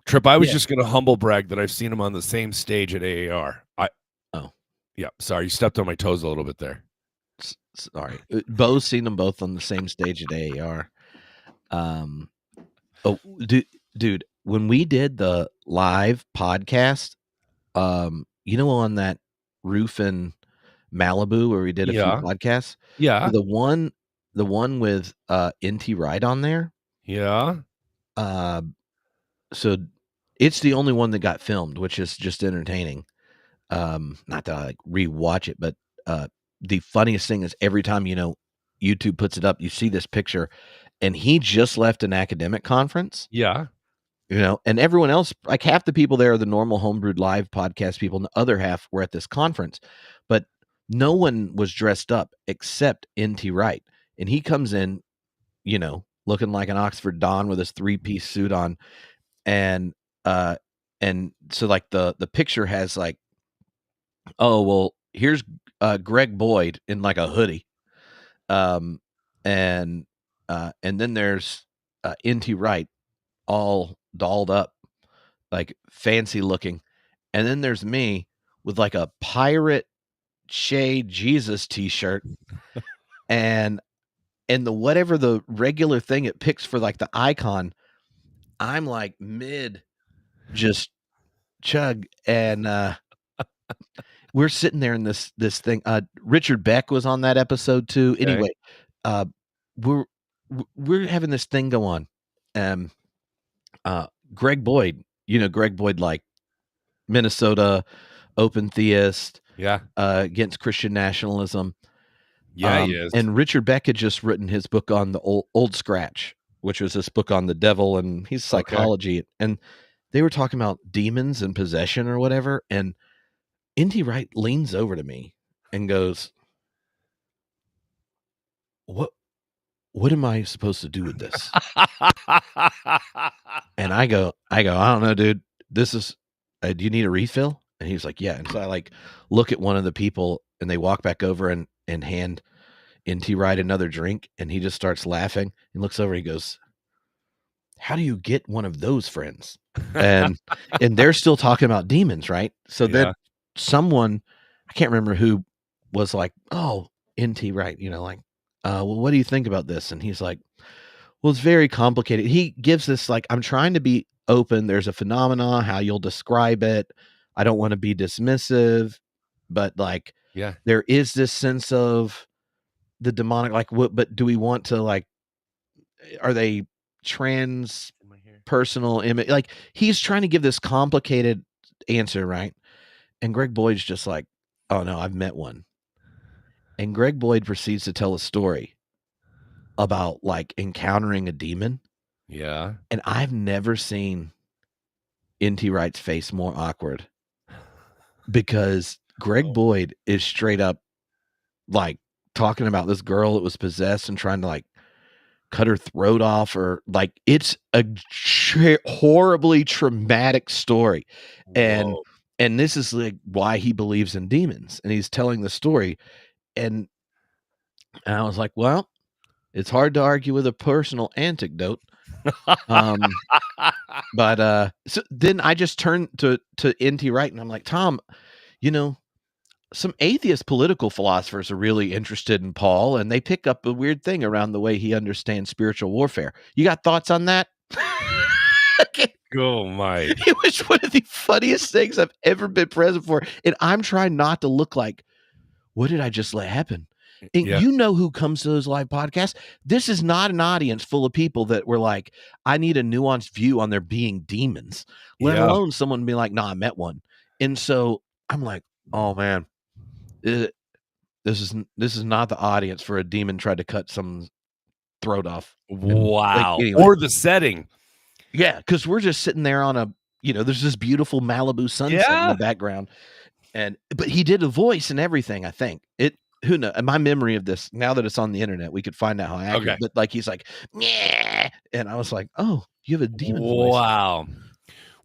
Trip, I was just going to humble brag that I've seen him on the same stage at AAR. Yeah, sorry, you stepped on my toes a little bit there. Sorry. Bo's seen them both on the same stage at AAR. Dude, when we did the live podcast, on that roof in Malibu where we did a few podcasts. Yeah. The one with N.T. Wright on there. Yeah. So it's the only one that got filmed, which is just entertaining. Not that I like rewatch it, but the funniest thing is every time YouTube puts it up, you see this picture, and he just left an academic conference. Yeah. And everyone else, like half the people there are the normal Homebrewed Live podcast people, and the other half were at this conference. But no one was dressed up except N.T. Wright. And he comes in, looking like an Oxford Don with his 3-piece suit on. And so like the picture has like, oh, well, here's Greg Boyd in like a hoodie. And then there's N.T. Wright all dolled up, like fancy looking. And then there's me with like a pirate shade Jesus t-shirt and the whatever the regular thing it picks for like the icon, I'm like mid just chug, and we're sitting there in this thing. Richard Beck was on that episode too. Okay. Anyway, we're having this thing go on. Greg Boyd, like Minnesota open theist, against Christian nationalism. Yeah, he is. And Richard Beck had just written his book on the old Scratch, which was this book on the devil, and he's psychology. Okay. And they were talking about demons and possession or whatever. And N.T. Wright leans over to me and goes, What am I supposed to do with this? And I go, I don't know, dude. This is, do you need a refill? And he's like, yeah. And so I like look at one of the people, and they walk back over and hand N.T. Wright another drink, and he just starts laughing and looks over. He goes, how do you get one of those friends? And they're still talking about demons, right? So then someone, I can't remember who, was like, oh, N.T. Wright, well, what do you think about this? And he's like, well, it's very complicated. He gives this like, I'm trying to be open. There's a phenomena, how you'll describe it. I don't want to be dismissive, but like, there is this sense of the demonic, like what, but do we want to like, are they trans personal image? Like he's trying to give this complicated answer. Right. And Greg Boyd's just like, oh no, I've met one. And Greg Boyd proceeds to tell a story about like encountering a demon. Yeah. And I've never seen N.T. Wright's face more awkward, because Greg Boyd is straight up like talking about this girl that was possessed and trying to like cut her throat off, or like, it's a horribly traumatic story. And Whoa. and this is like why he believes in demons, and he's telling the story. And I was like, well, it's hard to argue with a personal anecdote. But so then I just turned to N.T. Wright, and I'm like, Tom, some atheist political philosophers are really interested in Paul, and they pick up a weird thing around the way he understands spiritual warfare. You got thoughts on that? Oh my. It was one of the funniest things I've ever been present for. And I'm trying not to look like, what did I just let happen? And you know who comes to those live podcasts? This is not an audience full of people that were like, I need a nuanced view on there being demons, let alone someone be like, no, I met one. And so I'm like, oh man, this is not the audience for a demon tried to cut some throat off. Wow. Anyway. Or the setting. Yeah, because we're just sitting there on there's this beautiful Malibu sunset in the background. But he did a voice and everything, I think. Who knows? My memory of this, now that it's on the internet, we could find out how accurate. But like, he's like, yeah, and I was like, oh, you have a demon voice. Wow.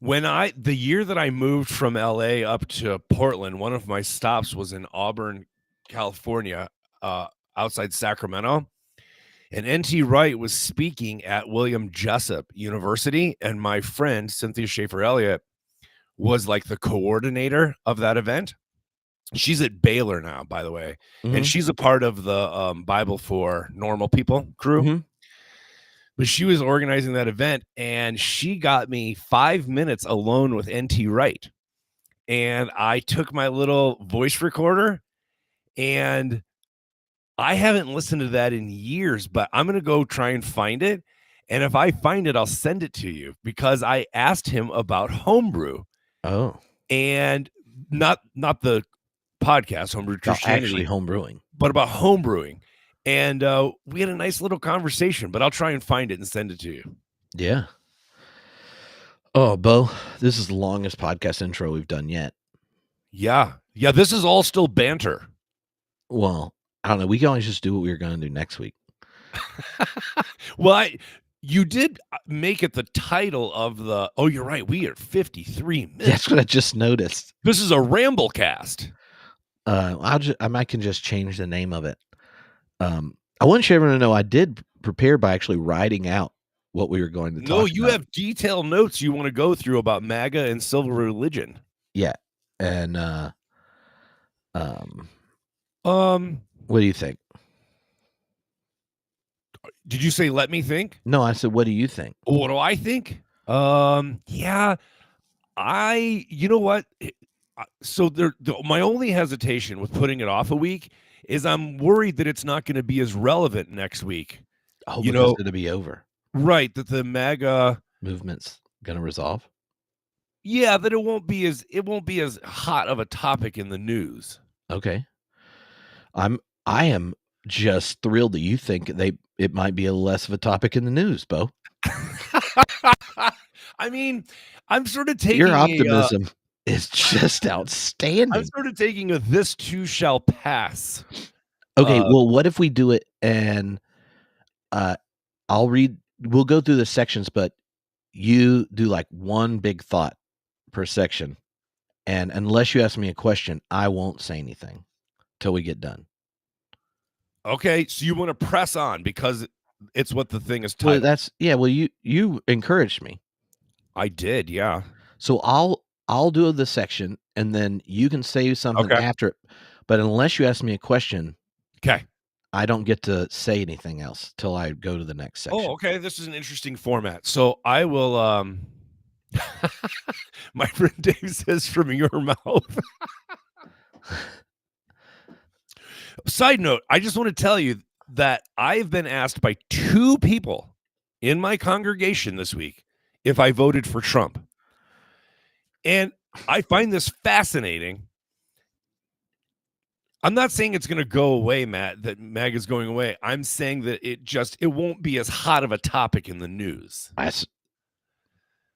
The year that I moved from LA up to Portland, one of my stops was in Auburn, California, outside Sacramento. And N.T. Wright was speaking at William Jessup University, and my friend Cynthia Schaefer Elliott was like the coordinator of that event. She's at Baylor now, by the way, and she's a part of the Bible for Normal People crew. But she was organizing that event, and she got me 5 minutes alone with N.T. Wright, and I took my little voice recorder, and I haven't listened to that in years, but I'm going to go try and find it. And if I find it, I'll send it to you, because I asked him about homebrew. Oh. And not the podcast, Homebrew Christianity. Actually homebrewing. But about homebrewing. And we had a nice little conversation, but I'll try and find it and send it to you. Yeah. Oh, Bo, this is the longest podcast intro we've done yet. Yeah. Yeah, this is all still banter. Well, I don't know. We can always just do what we were going to do next week. Well, you did make it the title of the... Oh, you're right. We are 53 minutes. That's what I just noticed. This is a Ramblecast. I can just change the name of it. I want everyone to know I did prepare by actually writing out what we were going to talk about. No, you have detailed notes you want to go through about MAGA and civil religion. Yeah. And what do you think? Did you say let me think? No, I said, what do you think? What do I think? Yeah. You know what? So my only hesitation with putting it off a week is I'm worried that it's not going to be as relevant next week. Oh, because it'll be over. Right, that the MAGA movement's going to resolve. Yeah, that it won't be as hot of a topic in the news. Okay. I am just thrilled that you think it might be a less of a topic in the news, Bo. I mean, I'm sort of taking your optimism is just outstanding. I'm sort of taking a this too shall pass. Okay, well, what if we do it and we'll go through the sections, but you do like one big thought per section. And unless you ask me a question, I won't say anything till we get done. Okay, so you want to press on because it's what the thing is titled. Well, you encouraged me. I did, yeah. So I'll do the section and then you can say something after it. But unless you ask me a question, okay, I don't get to say anything else till I go to the next section. Oh, okay. This is an interesting format. So I will my friend Dave says from your mouth. Side note, I just want to tell you that I've been asked by 2 people in my congregation this week if I voted for Trump. And I find this fascinating. I'm not saying it's going to go away, Matt, that MAGA is going away. I'm saying that it won't be as hot of a topic in the news.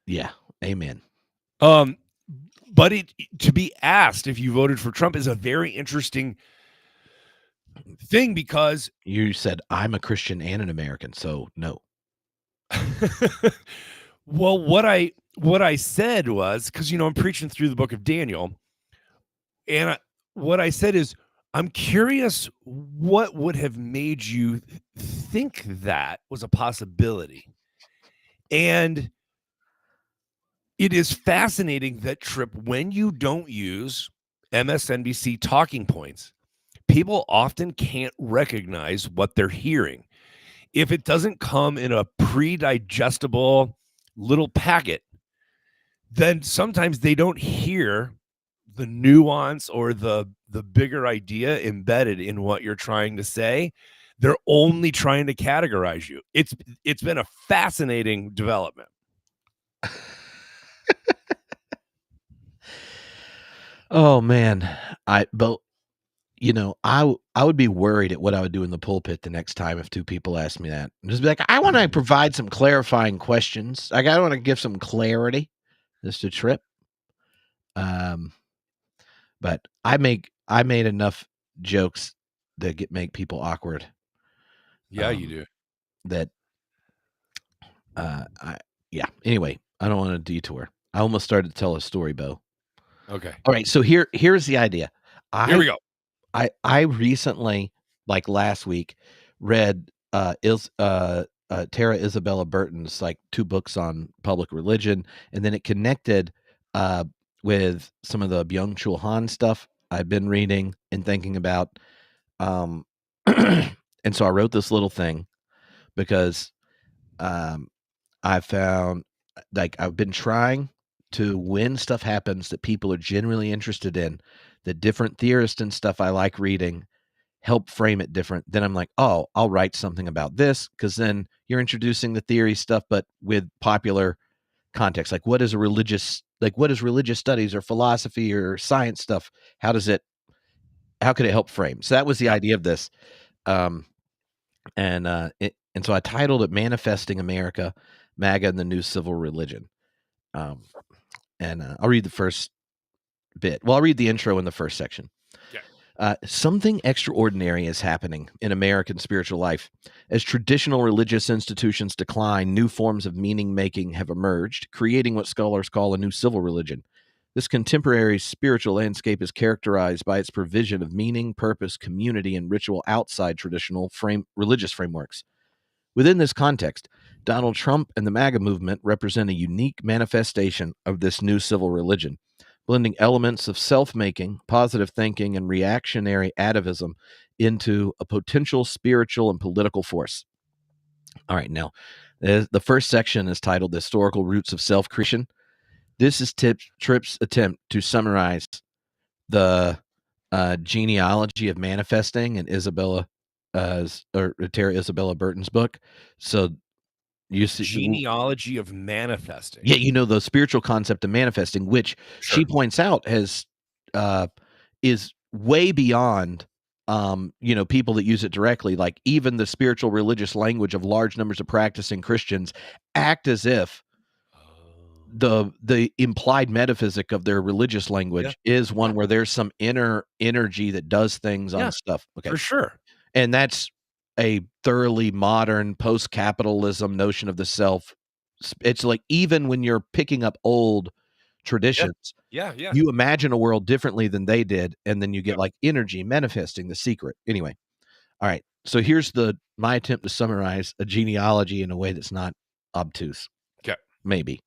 Yeah. Amen. But to be asked if you voted for Trump is a very interesting thing because you said I'm a Christian and an American, so no. Well, what I said was, because I'm preaching through the book of Daniel, and what I said is, I'm curious what would have made you think that was a possibility. And it is fascinating that, Trip, when you don't use MSNBC talking points, people often can't recognize what they're hearing. If it doesn't come in a pre-digestible little packet, then sometimes they don't hear the nuance or the bigger idea embedded in what you're trying to say. They're only trying to categorize you. It's been a fascinating development. Oh man, I would be worried at what I would do in the pulpit the next time if two people asked me that. Just be like, I want to provide some clarifying questions. Like, I want to give some clarity. This to Trip. But I made enough jokes that make people awkward. Yeah, you do. That Anyway, I don't want to detour. I almost started to tell a story, Bo. Okay. All right. So here's the idea. Here we go. I recently, like last week, read Tara Isabella Burton's like 2 books on public religion, and then it connected with some of the Byung-Chul Han stuff I've been reading and thinking about. And so I wrote this little thing because I found, like, I've been trying to, when stuff happens that people are genuinely interested in, that different theorists and stuff I like reading help frame it different. Then I'm like, oh, I'll write something about this, because then you're introducing the theory stuff, but with popular context. Like, what is religious studies or philosophy or science stuff? How could it help frame? So that was the idea of this. And so I titled it "Manifesting America, MAGA and the New Civil Religion." And I'll read the first bit. Well, I'll read the intro in the first section. Something extraordinary is happening in American spiritual life. As traditional religious institutions decline, new forms of meaning-making have emerged, creating what scholars call a new civil religion. This contemporary spiritual landscape is characterized by its provision of meaning, purpose, community, and ritual outside traditional religious frameworks. Within this context, Donald Trump and the MAGA movement represent a unique manifestation of this new civil religion, blending elements of self-making, positive thinking, and reactionary atavism into a potential spiritual and political force. All right, now, the first section is titled "The Historical Roots of Self-Creation." This is Tripp's attempt to summarize the genealogy of manifesting in Tara Isabella Burton's book. So you see, genealogy of manifesting. Yeah, the spiritual concept of manifesting, which she points out is way beyond people that use it directly. Like, even the spiritual religious language of large numbers of practicing Christians act as if the implied metaphysic of their religious language is one where there's some inner energy that does things on stuff. Okay, for sure. And that's a thoroughly modern post-capitalism notion of the self. It's like, even when you're picking up old traditions, you imagine a world differently than they did, and then you get like energy manifesting the secret. Anyway, all right. So here's my attempt to summarize a genealogy in a way that's not obtuse. Okay. Maybe.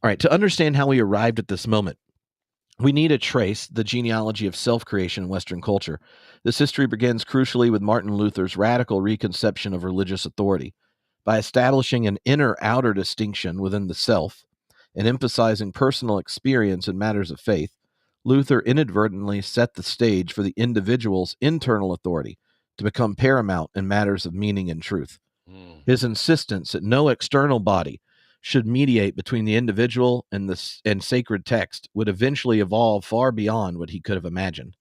All right. To understand how we arrived at this moment, we need to trace the genealogy of self-creation in Western culture. This history begins crucially with Martin Luther's radical reconception of religious authority. By establishing an inner-outer distinction within the self and emphasizing personal experience in matters of faith, Luther inadvertently set the stage for the individual's internal authority to become paramount in matters of meaning and truth. His insistence that no external body should mediate between the individual and sacred text would eventually evolve far beyond what he could have imagined.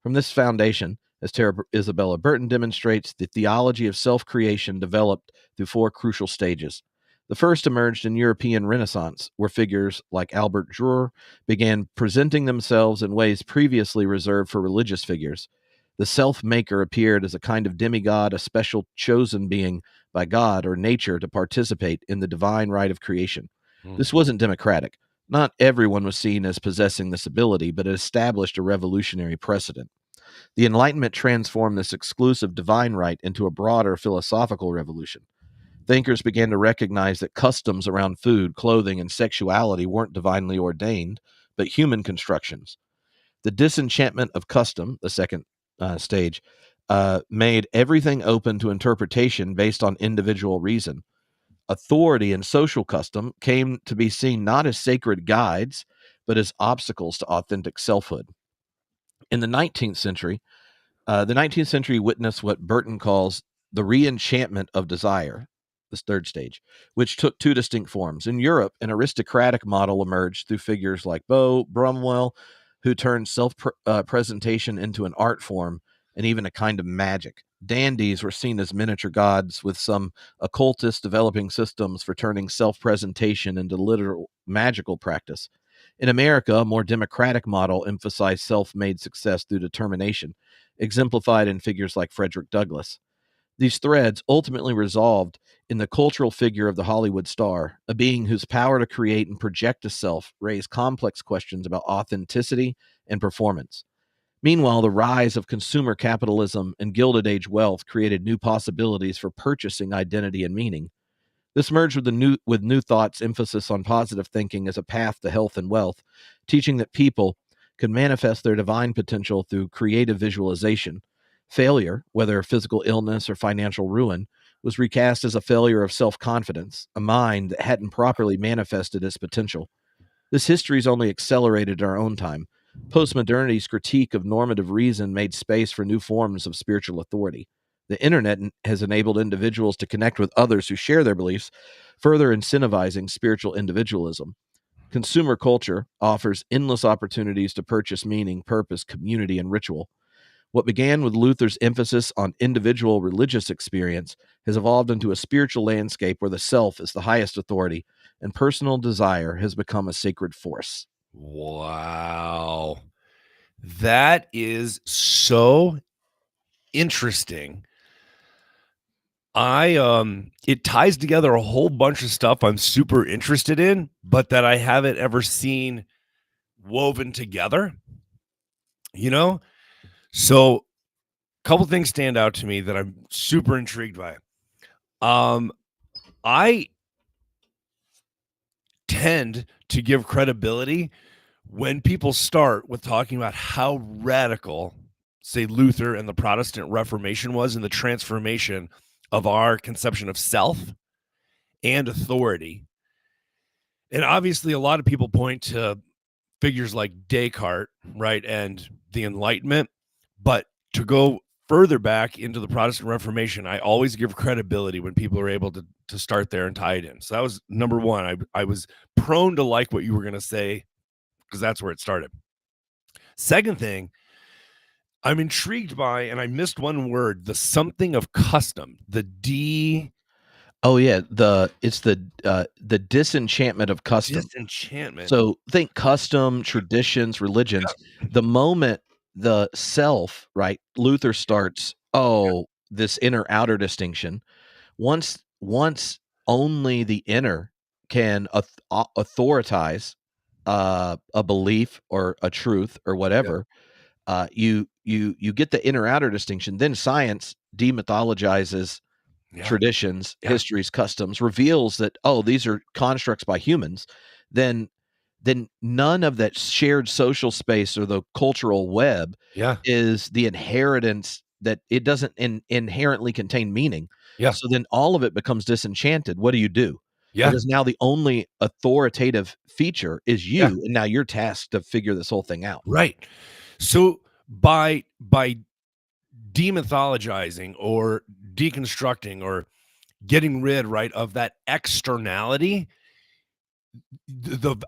From this foundation, as Tara Isabella Burton demonstrates, the theology of self-creation developed through 4 crucial stages. The first emerged in European Renaissance, where figures like Albert Dürer began presenting themselves in ways previously reserved for religious figures. The self-maker appeared as a kind of demigod, a special chosen being by God or nature to participate in the divine right of creation. This wasn't democratic. Not everyone was seen as possessing this ability, but it established a revolutionary precedent. The Enlightenment transformed this exclusive divine right into a broader philosophical revolution. Thinkers began to recognize that customs around food, clothing, and sexuality weren't divinely ordained, but human constructions. The disenchantment of custom, the second stage, made everything open to interpretation based on individual reason. Authority and social custom came to be seen not as sacred guides, but as obstacles to authentic selfhood. In the 19th century witnessed what Burton calls the re-enchantment of desire, this third stage, which took two distinct forms. In Europe, an aristocratic model emerged through figures like Beau Brumwell, who turned self-presentation into an art form and even a kind of magic. Dandies were seen as miniature gods, with some occultists developing systems for turning self-presentation into literal magical practice. In America, a more democratic model emphasized self-made success through determination, exemplified in figures like Frederick Douglass. These threads ultimately resolved in the cultural figure of the Hollywood star, a being whose power to create and project a self raised complex questions about authenticity and performance. Meanwhile, the rise of consumer capitalism and Gilded Age wealth created new possibilities for purchasing identity and meaning. This merged with new thought's emphasis on positive thinking as a path to health and wealth, teaching that people can manifest their divine potential through creative visualization. Failure, whether physical illness or financial ruin, was recast as a failure of self-confidence, a mind that hadn't properly manifested its potential. This history is only accelerated in our own time. Postmodernity's critique of normative reason made space for new forms of spiritual authority. The internet has enabled individuals to connect with others who share their beliefs, further incentivizing spiritual individualism. Consumer culture offers endless opportunities to purchase meaning, purpose, community, and ritual. What began with Luther's emphasis on individual religious experience has evolved into a spiritual landscape where the self is the highest authority and personal desire has become a sacred force. Wow. That is so interesting. It ties together a whole bunch of stuff I'm super interested in, but that I haven't ever seen woven together, you know? So, a couple things stand out to me that I'm super intrigued by. I tend to give credibility when people start with talking about how radical, say, Luther and the Protestant Reformation was in the transformation of our conception of self and authority. And obviously, a lot of people point to figures like Descartes, right, and the Enlightenment. But to go further back into the Protestant Reformation, I always give credibility when people are able to start there and tie it in. So that was number one. I was prone to like what you were going to say because that's where it started. Second thing, I'm intrigued by, and I missed one word, the something of custom, the D. Oh yeah, it's the disenchantment of custom. Disenchantment. So think custom, traditions, religions. Yeah. The moment the self, right? Luther starts, this inner outer distinction. Once only the inner can authoritize a belief or a truth or whatever, you get the inner outer distinction. Then science demythologizes traditions, histories, customs, reveals that these are constructs by humans. Then none of that shared social space or the cultural web is the inheritance, that it doesn't inherently contain meaning. So then all of it becomes disenchanted. What do you do? Because now the only authoritative feature is you, and now you're tasked to figure this whole thing out. Right. So by demythologizing or deconstructing or getting rid, right, of that externality,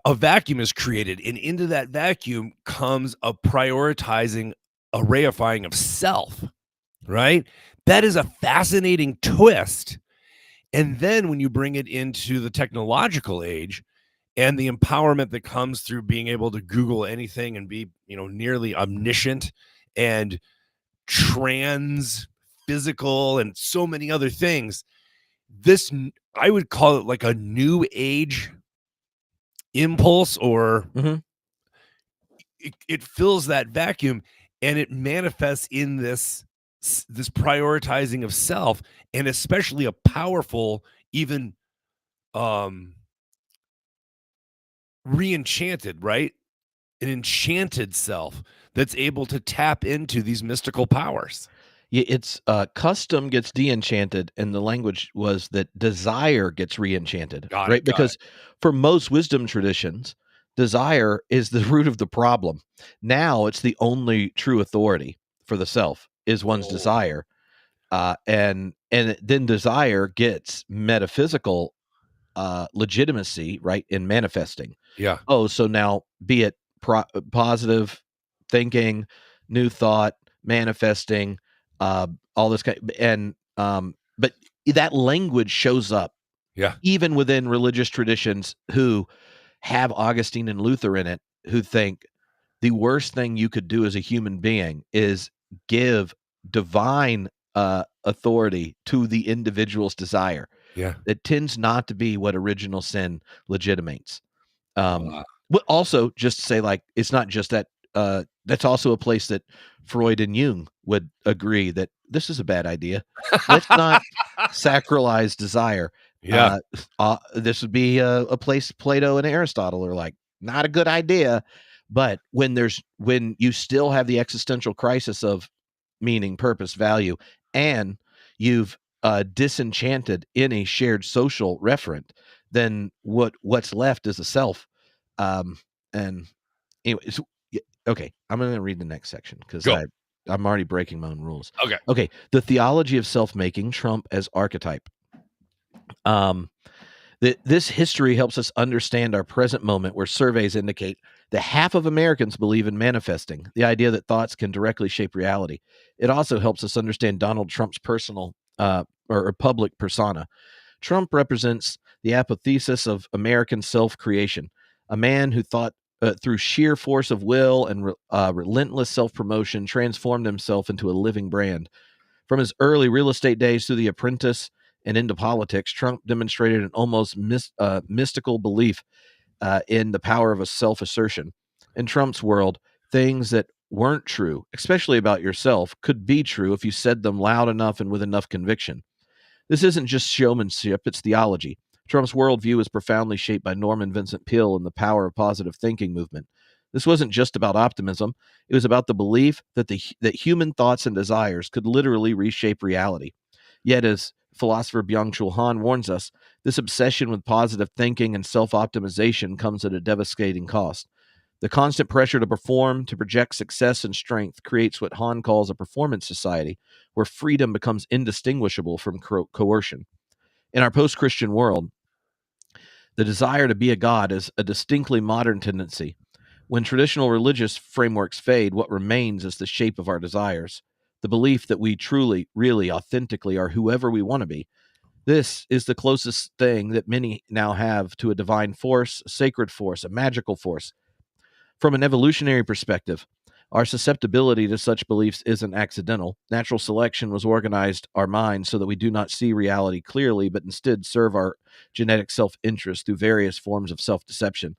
a vacuum is created, and into that vacuum comes a prioritizing, a reifying of self, right? That is a fascinating twist. And then when you bring it into the technological age and the empowerment that comes through being able to Google anything and be, nearly omniscient and trans, physical, and so many other things. This, I would call it like a new age impulse, or it fills that vacuum, and it manifests in this prioritizing of self, and especially a powerful, even re-enchanted, right? An enchanted self that's able to tap into these mystical powers. Yeah, it's custom gets de-enchanted, and the language was that desire gets re-enchanted, right? Because for most wisdom traditions, desire is the root of the problem. Now it's the only true authority for the self is one's desire, and then desire gets metaphysical legitimacy, right, in manifesting. Yeah. Oh, so now be it positive thinking, new thought, manifesting, all this kind, and but that language shows up, even within religious traditions who have Augustine and Luther in it, who think the worst thing you could do as a human being is give divine authority to the individual's desire. Yeah. It tends not to be what original sin legitimates. But also, just to say, like, it's not just that. That's also a place that Freud and Jung would agree that this is a bad idea. Let's not sacralize desire. Yeah. This would be a place Plato and Aristotle are like, not a good idea. But when you still have the existential crisis of meaning, purpose, value, and you've disenchanted any shared social referent, then what's left is a self. And anyway, okay, I'm going to read the next section because I'm already breaking my own rules. Okay. The theology of self-making, Trump as archetype. This history helps us understand our present moment, where surveys indicate that half of Americans believe in manifesting, the idea that thoughts can directly shape reality. It also helps us understand Donald Trump's personal or public persona. Trump represents the apotheosis of American self-creation, a man who thought through sheer force of will and relentless self-promotion transformed himself into a living brand. From his early real estate days through The Apprentice and into politics, Trump demonstrated an almost mystical belief in the power of a self-assertion. In Trump's world, things that weren't true, especially about yourself, could be true if you said them loud enough and with enough conviction. This isn't just showmanship, it's theology. Trump's worldview is profoundly shaped by Norman Vincent Peale and the power of positive thinking movement. This wasn't just about optimism. It was about the belief that that human thoughts and desires could literally reshape reality. Yet, as philosopher Byung-Chul Han warns us, this obsession with positive thinking and self-optimization comes at a devastating cost. The constant pressure to perform, to project success and strength, creates what Han calls a performance society, where freedom becomes indistinguishable from coercion. In our post-Christian world, the desire to be a god is a distinctly modern tendency. When traditional religious frameworks fade, what remains is the shape of our desires, the belief that we truly, really, authentically are whoever we want to be. This is the closest thing that many now have to a divine force, a sacred force, a magical force. From an evolutionary perspective, our susceptibility to such beliefs isn't accidental. Natural selection was organized our minds so that we do not see reality clearly, but instead serve our genetic self-interest through various forms of self-deception.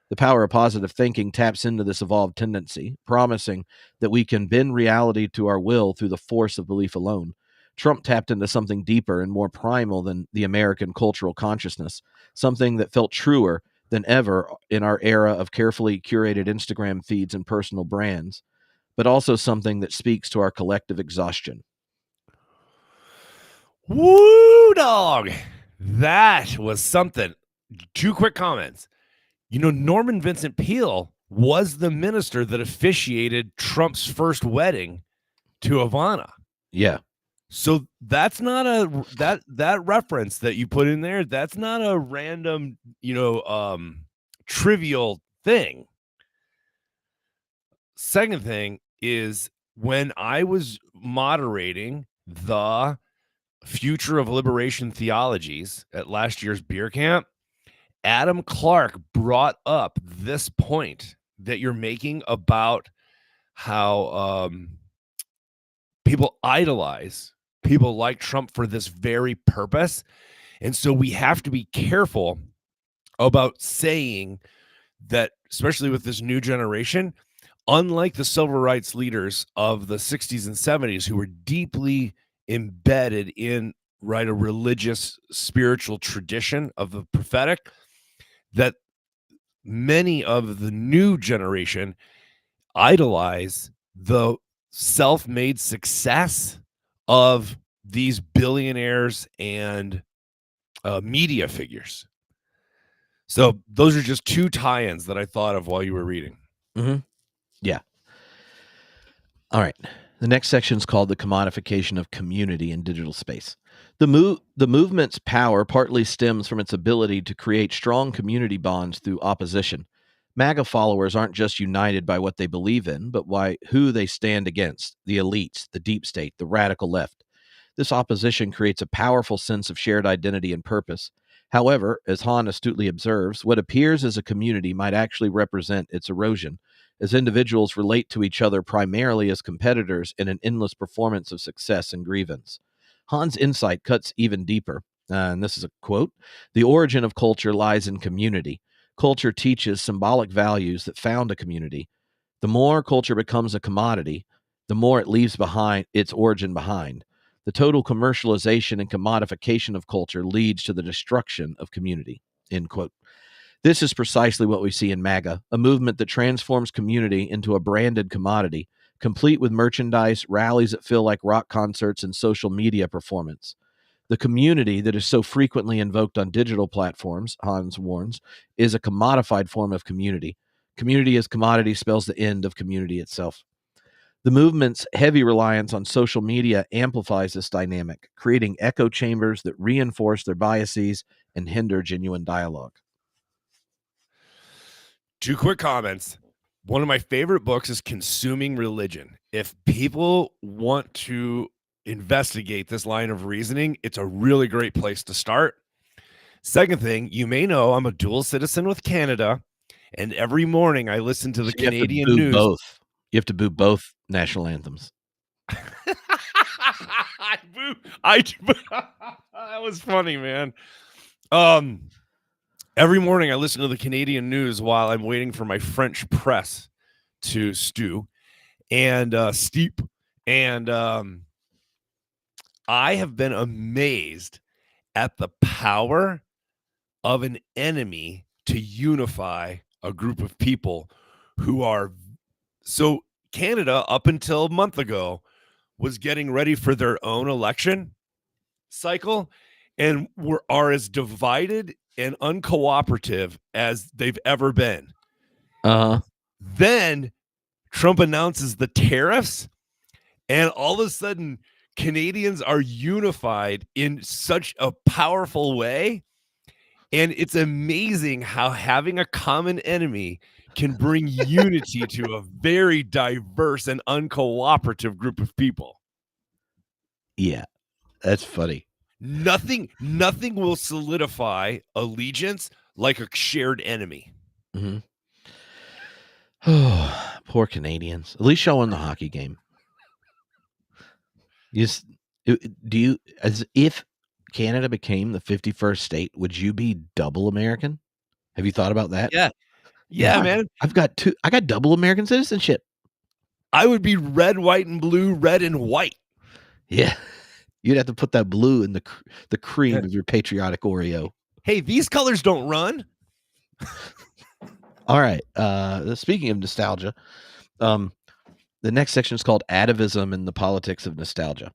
The power of positive thinking taps into this evolved tendency, promising that we can bend reality to our will through the force of belief alone. Trump tapped into something deeper and more primal than the American cultural consciousness, something that felt truer than ever in our era of carefully curated Instagram feeds and personal brands, but also something that speaks to our collective exhaustion. Woo, dog. That was something. 2 quick comments. Norman Vincent Peale was the minister that officiated Trump's first wedding to Ivana. Yeah. So that's not that reference that you put in there. That's not a random, trivial thing. Second thing is, when I was moderating the Future of Liberation Theologies at last year's beer camp, Adam Clark brought up this point that you're making about how people idolize people like Trump for this very purpose. And so we have to be careful about saying that, especially with this new generation, unlike the civil rights leaders of the 60s and 70s who were deeply embedded in a religious spiritual tradition of the prophetic, that many of the new generation idolize the self-made success of these billionaires and media figures. So those are just two tie-ins that I thought of while you were reading. Mm-hmm. Yeah. All right. The next section is called the commodification of community in digital space. The movement's power partly stems from its ability to create strong community bonds through opposition. MAGA followers aren't just united by what they believe in, but by who they stand against: the elites, the deep state, the radical left. This opposition creates a powerful sense of shared identity and purpose. However, as Hahn astutely observes, what appears as a community might actually represent its erosion, as individuals relate to each other primarily as competitors in an endless performance of success and grievance. Hahn's insight cuts even deeper, and this is a quote: "The origin of culture lies in community. Culture teaches symbolic values that found a community. The more culture becomes a commodity, the more it leaves behind its origin behind. The total commercialization and commodification of culture leads to the destruction of community." End quote. This is precisely what we see in MAGA, a movement that transforms community into a branded commodity, complete with merchandise, rallies that feel like rock concerts, and social media performance. The community that is so frequently invoked on digital platforms, Hans warns, is a commodified form of community. Community as commodity spells the end of community itself. The movement's heavy reliance on social media amplifies this dynamic, creating echo chambers that reinforce their biases and hinder genuine dialogue. Two quick comments. One of my favorite books is Consuming Religion. If people want to investigate this line of reasoning, it's a really great place to start. Second thing, you may know I'm a dual citizen with Canada, and every morning I listen to the Canadian news. Both. You have to boo both national anthems. That was funny, man. Every morning I listen to the Canadian news while I'm waiting for my French press to stew and steep. And I have been amazed at the power of an enemy to unify a group of people who are so. Canada, up until a month ago, was getting ready for their own election cycle and are as divided and uncooperative as they've ever been. Then Trump announces the tariffs, and all of a sudden Canadians are unified in such a powerful way. And it's amazing how having a common enemy can bring unity to a very diverse and uncooperative group of people. Yeah, that's funny. Nothing will solidify allegiance like a shared enemy. Mm-hmm. Oh, poor Canadians. At least y'all won the hockey game. As if Canada became the 51st state, would you be double American? Have you thought about that? Yeah, man. I got double American citizenship. I would be red, white, and blue, red and white. Yeah. You'd have to put that blue in the cream of your patriotic Oreo. Hey, these colors don't run. All right. Speaking of nostalgia, the next section is called Atavism and the Politics of Nostalgia.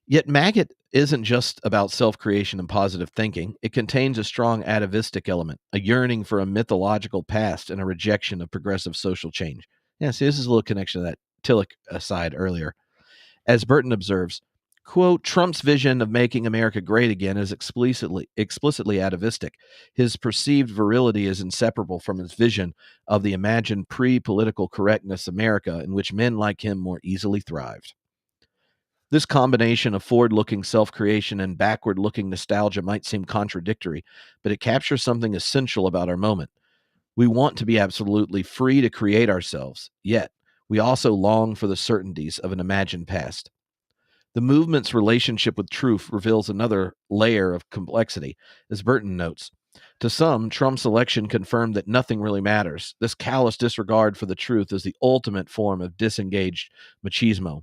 Yet MAGA isn't just about self-creation and positive thinking. It contains a strong atavistic element, a yearning for a mythological past and a rejection of progressive social change. Yeah, see, this is a little connection to that Tillich aside earlier. As Burton observes, quote, Trump's vision of making America great again is explicitly atavistic. His perceived virility is inseparable from his vision of the imagined pre-political correctness America in which men like him more easily thrived. This combination of forward-looking self-creation and backward-looking nostalgia might seem contradictory, but it captures something essential about our moment. We want to be absolutely free to create ourselves, yet we also long for the certainties of an imagined past. The movement's relationship with truth reveals another layer of complexity, as Burton notes. To some, Trump's election confirmed that nothing really matters. This callous disregard for the truth is the ultimate form of disengaged machismo.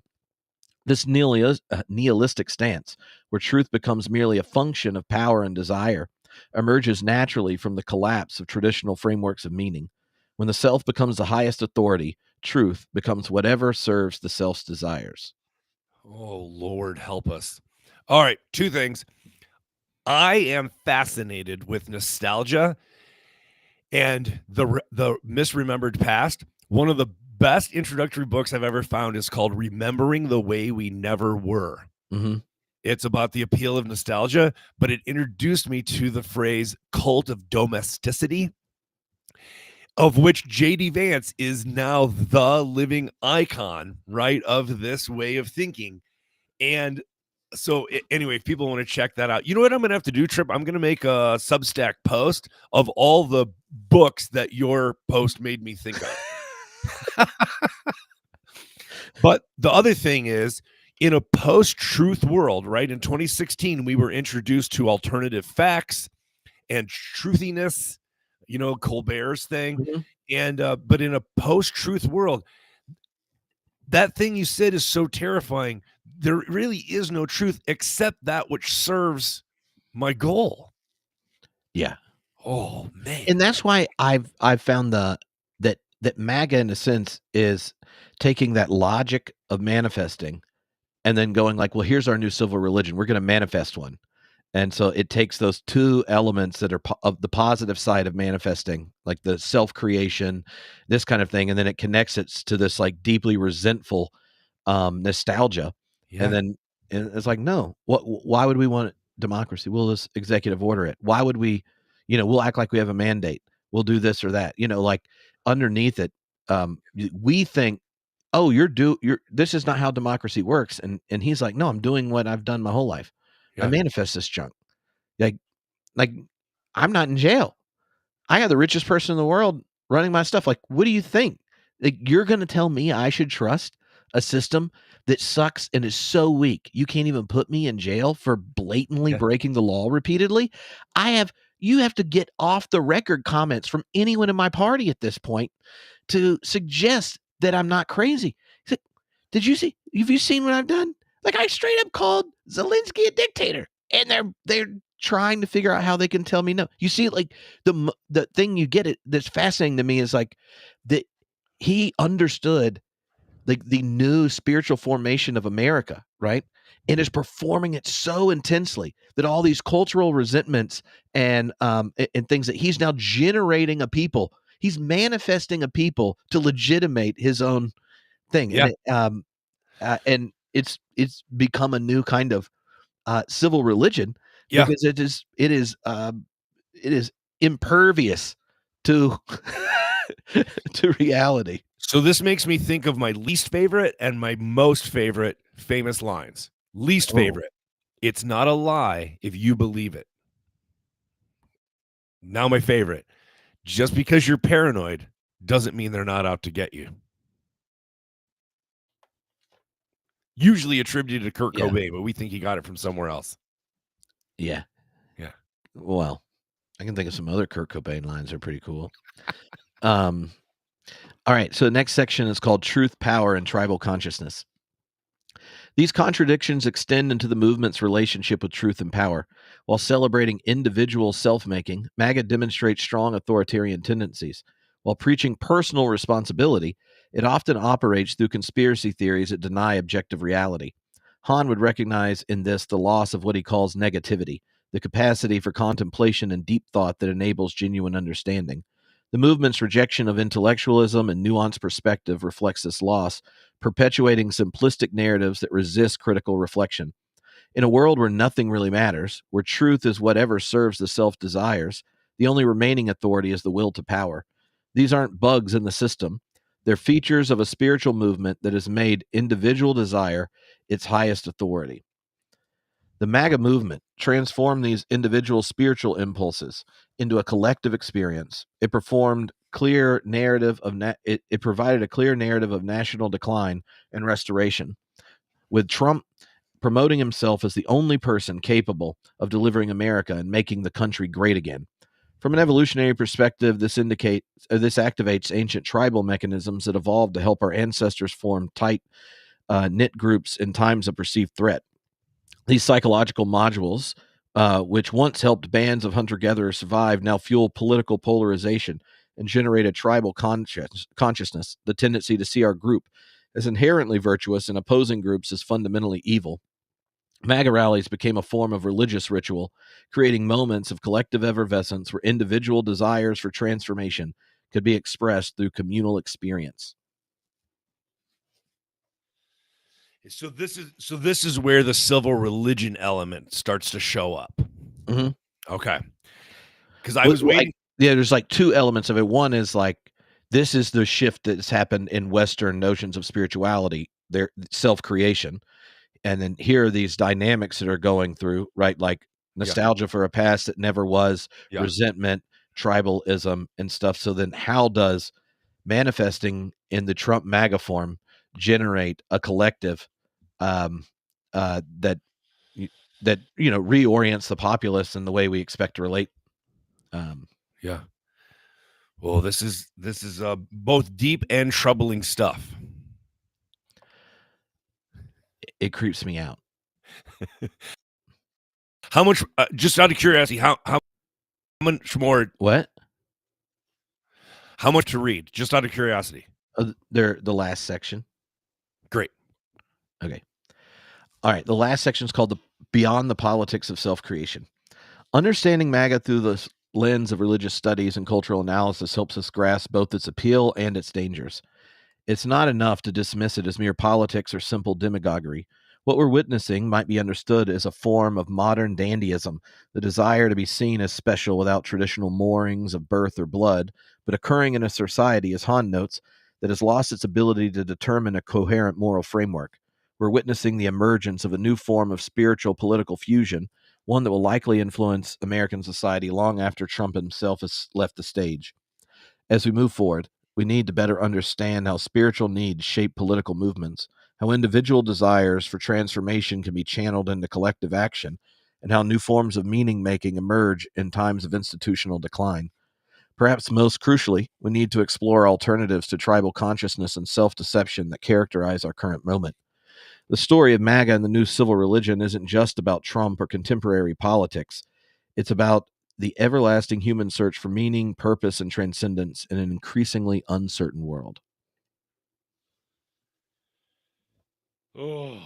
This nihilistic stance, where truth becomes merely a function of power and desire, emerges naturally from the collapse of traditional frameworks of meaning. When the self becomes the highest authority, truth becomes whatever serves the self's desires. Oh, Lord, help us. All right, two things. I am fascinated with nostalgia and the misremembered past. One of the best introductory books I've ever found is called Remembering the Way We Never Were. Mm-hmm. It's about the appeal of nostalgia, but it introduced me to the phrase cult of domesticity, of which J.D. Vance is now the living icon, right, of this way of thinking. And so anyway, if people want to check that out, you know what I'm going to have to do, Trip? I'm going to make a Substack post of all the books that your post made me think of. But the other thing is, in a post-truth world, right, in 2016, we were introduced to alternative facts and truthiness, you know, Colbert's thing. Mm-hmm. And but in a post-truth world, that thing you said is so terrifying. There really is no truth except that which serves my goal. Yeah. Oh man. And that's why I've found that MAGA in a sense is taking that logic of manifesting and then going like, well, here's our new civil religion. We're going to manifest one. And so it takes those two elements that are of the positive side of manifesting, like the self-creation, this kind of thing, and then it connects it to this like deeply resentful nostalgia. Yeah. And it's like, no, why would we want democracy? We'll just executive order it. Why would we, we'll act like we have a mandate. We'll do this or that, like underneath it, we think, oh, this is not how democracy works. And he's like, no, I'm doing what I've done my whole life. Yeah. I manifest this junk. Like I'm not in jail. I got the richest person in the world running my stuff. Like, what do you think? Like, you're going to tell me I should trust a system that sucks and is so weak you can't even put me in jail for blatantly breaking the law repeatedly? You have to get off the record comments from anyone in my party at this point to suggest that I'm not crazy. Like, have you seen what I've done? Like, I straight up called Zelensky a dictator, and they're trying to figure out how they can tell me no. You see, like the thing you get it that's fascinating to me is like that he understood like the new spiritual formation of America, right? And is performing it so intensely that all these cultural resentments and things that he's now generating a people, he's manifesting a people to legitimate his own thing. Yeah. And it's become a new kind of civil religion because it is impervious to to reality. So this makes me think of my least favorite and my most favorite famous lines. Least favorite. It's not a lie if you believe it. Now my favorite. Just because you're paranoid doesn't mean they're not out to get you. Usually attributed to Kurt Cobain, but we think he got it from somewhere else. Yeah. Yeah. Well, I can think of some other Kurt Cobain lines that are pretty cool. All right, so the next section is called Truth, Power, and Tribal Consciousness. These contradictions extend into the movement's relationship with truth and power. While celebrating individual self-making, MAGA demonstrates strong authoritarian tendencies. While preaching personal responsibility, it often operates through conspiracy theories that deny objective reality. Hahn would recognize in this the loss of what he calls negativity, the capacity for contemplation and deep thought that enables genuine understanding. The movement's rejection of intellectualism and nuanced perspective reflects this loss, perpetuating simplistic narratives that resist critical reflection. In a world where nothing really matters, where truth is whatever serves the self desires, the only remaining authority is the will to power. These aren't bugs in the system. They're features of a spiritual movement that has made individual desire its highest authority. The MAGA movement transformed these individual spiritual impulses into a collective experience. It provided a clear narrative of national decline and restoration. With Trump promoting himself as the only person capable of delivering America and making the country great again. From an evolutionary perspective, this activates ancient tribal mechanisms that evolved to help our ancestors form tight, knit groups in times of perceived threat. These psychological modules, which once helped bands of hunter-gatherers survive, now fuel political polarization and generate a tribal consciousness, the tendency to see our group as inherently virtuous and opposing groups as fundamentally evil. MAGA rallies became a form of religious ritual, creating moments of collective effervescence where individual desires for transformation could be expressed through communal experience. So this is where the civil religion element starts to show up. Mm-hmm. Okay. Because I was waiting. There's like two elements of it. One is like, this is the shift that's happened in Western notions of spirituality, their self-creation. And then here are these dynamics that are going through, right? Like nostalgia for a past that never was, resentment, tribalism, and stuff. So then how does manifesting in the Trump MAGA form generate a collective that reorients the populace in the way we expect to relate? Well, this is both deep and troubling stuff. It creeps me out. How much? Just out of curiosity, how much more? What? How much to read? Just out of curiosity. The last section. Great. Okay. All right. The last section is called Beyond the Politics of Self-Creation. Understanding MAGA through the lens of religious studies and cultural analysis helps us grasp both its appeal and its dangers. It's not enough to dismiss it as mere politics or simple demagoguery. What we're witnessing might be understood as a form of modern dandyism, the desire to be seen as special without traditional moorings of birth or blood, but occurring in a society, as Hahn notes, that has lost its ability to determine a coherent moral framework. We're witnessing the emergence of a new form of spiritual political fusion, one that will likely influence American society long after Trump himself has left the stage. As we move forward, we need to better understand how spiritual needs shape political movements, how individual desires for transformation can be channeled into collective action, and how new forms of meaning-making emerge in times of institutional decline. Perhaps most crucially, we need to explore alternatives to tribal consciousness and self-deception that characterize our current moment. The story of MAGA and the new civil religion isn't just about Trump or contemporary politics. It's about the everlasting human search for meaning, purpose, and transcendence in an increasingly uncertain world. Oh.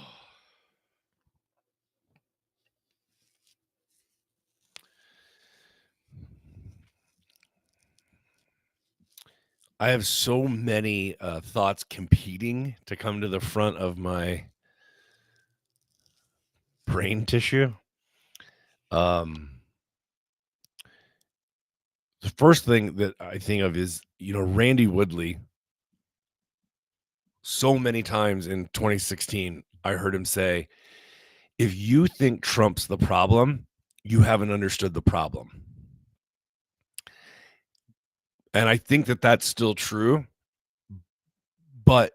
I have so many thoughts competing to come to the front of my brain tissue. The first thing that I think of is, Randy Woodley. So many times in 2016, I heard him say, if you think Trump's the problem, you haven't understood the problem. And I think that that's still true. But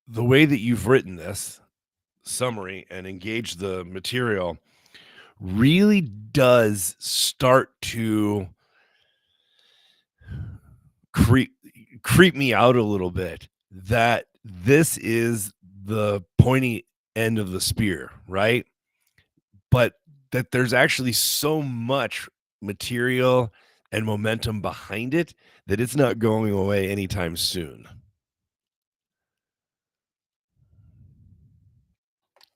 the way that you've written this summary and engaged the material really does start to creep me out a little bit, that this is the pointy end of the spear, right? But that there's actually so much material and momentum behind it that it's not going away anytime soon.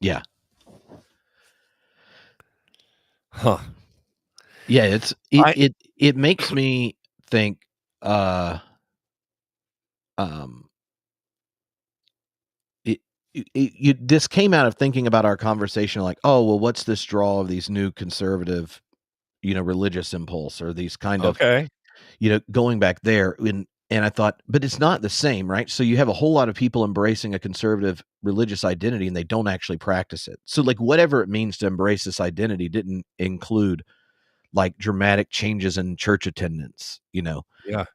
Yeah. Huh. Yeah, it makes me think this came out of thinking about our conversation, like, oh, well, what's this draw of these new conservative, religious impulse, or these kind of, going back there. And I thought, but it's not the same, right? So you have a whole lot of people embracing a conservative religious identity and they don't actually practice it. So like whatever it means to embrace this identity didn't include like dramatic changes in church attendance, Yeah.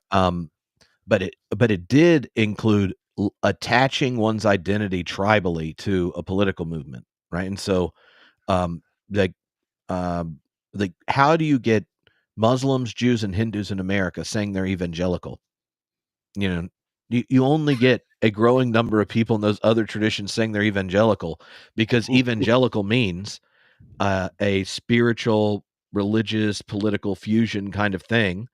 But it did include attaching one's identity tribally to a political movement, right? And so, like, how do you get Muslims, Jews, and Hindus in America saying they're evangelical? You know, you only get a growing number of people in those other traditions saying they're evangelical, because evangelical means a spiritual, religious, political fusion kind of thing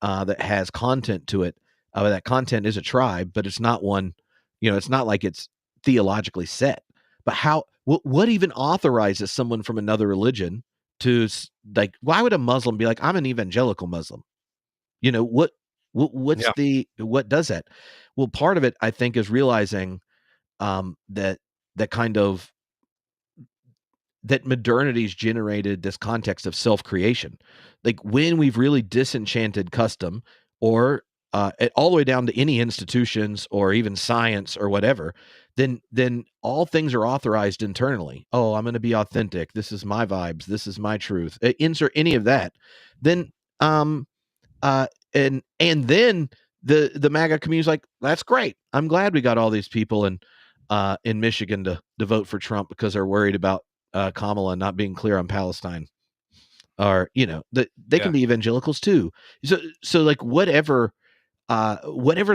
that has content to it. That content is a tribe, but it's not one. It's not like it's theologically set. But what even authorizes someone from another religion to, like? Why would a Muslim be like, I'm an evangelical Muslim? What does that? Well, part of it, I think, is realizing that kind of that modernity's generated this context of self-creation. Like, when we've really disenchanted custom, or all the way down to any institutions or even science or whatever, then all things are authorized internally. Oh, I'm going to be authentic. This is my vibes. This is my truth. Insert any of that. Then and then the MAGA community's like, that's great. I'm glad we got all these people in Michigan to vote for Trump because they're worried about Kamala not being clear on Palestine. Or they can be evangelicals too. So like, whatever's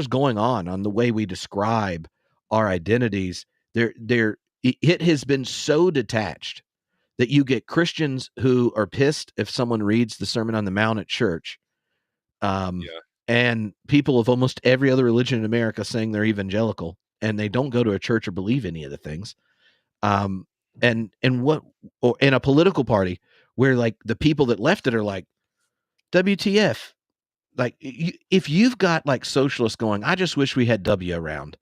going on the way we describe our identities, it has been so detached that you get Christians who are pissed if someone reads the Sermon on the Mount at church. And people of almost every other religion in America saying they're evangelical, and they don't go to a church or believe any of the things. And in a political party where, like, the people that left it are like, WTF? Like, if you've got like socialists going, I just wish we had W around,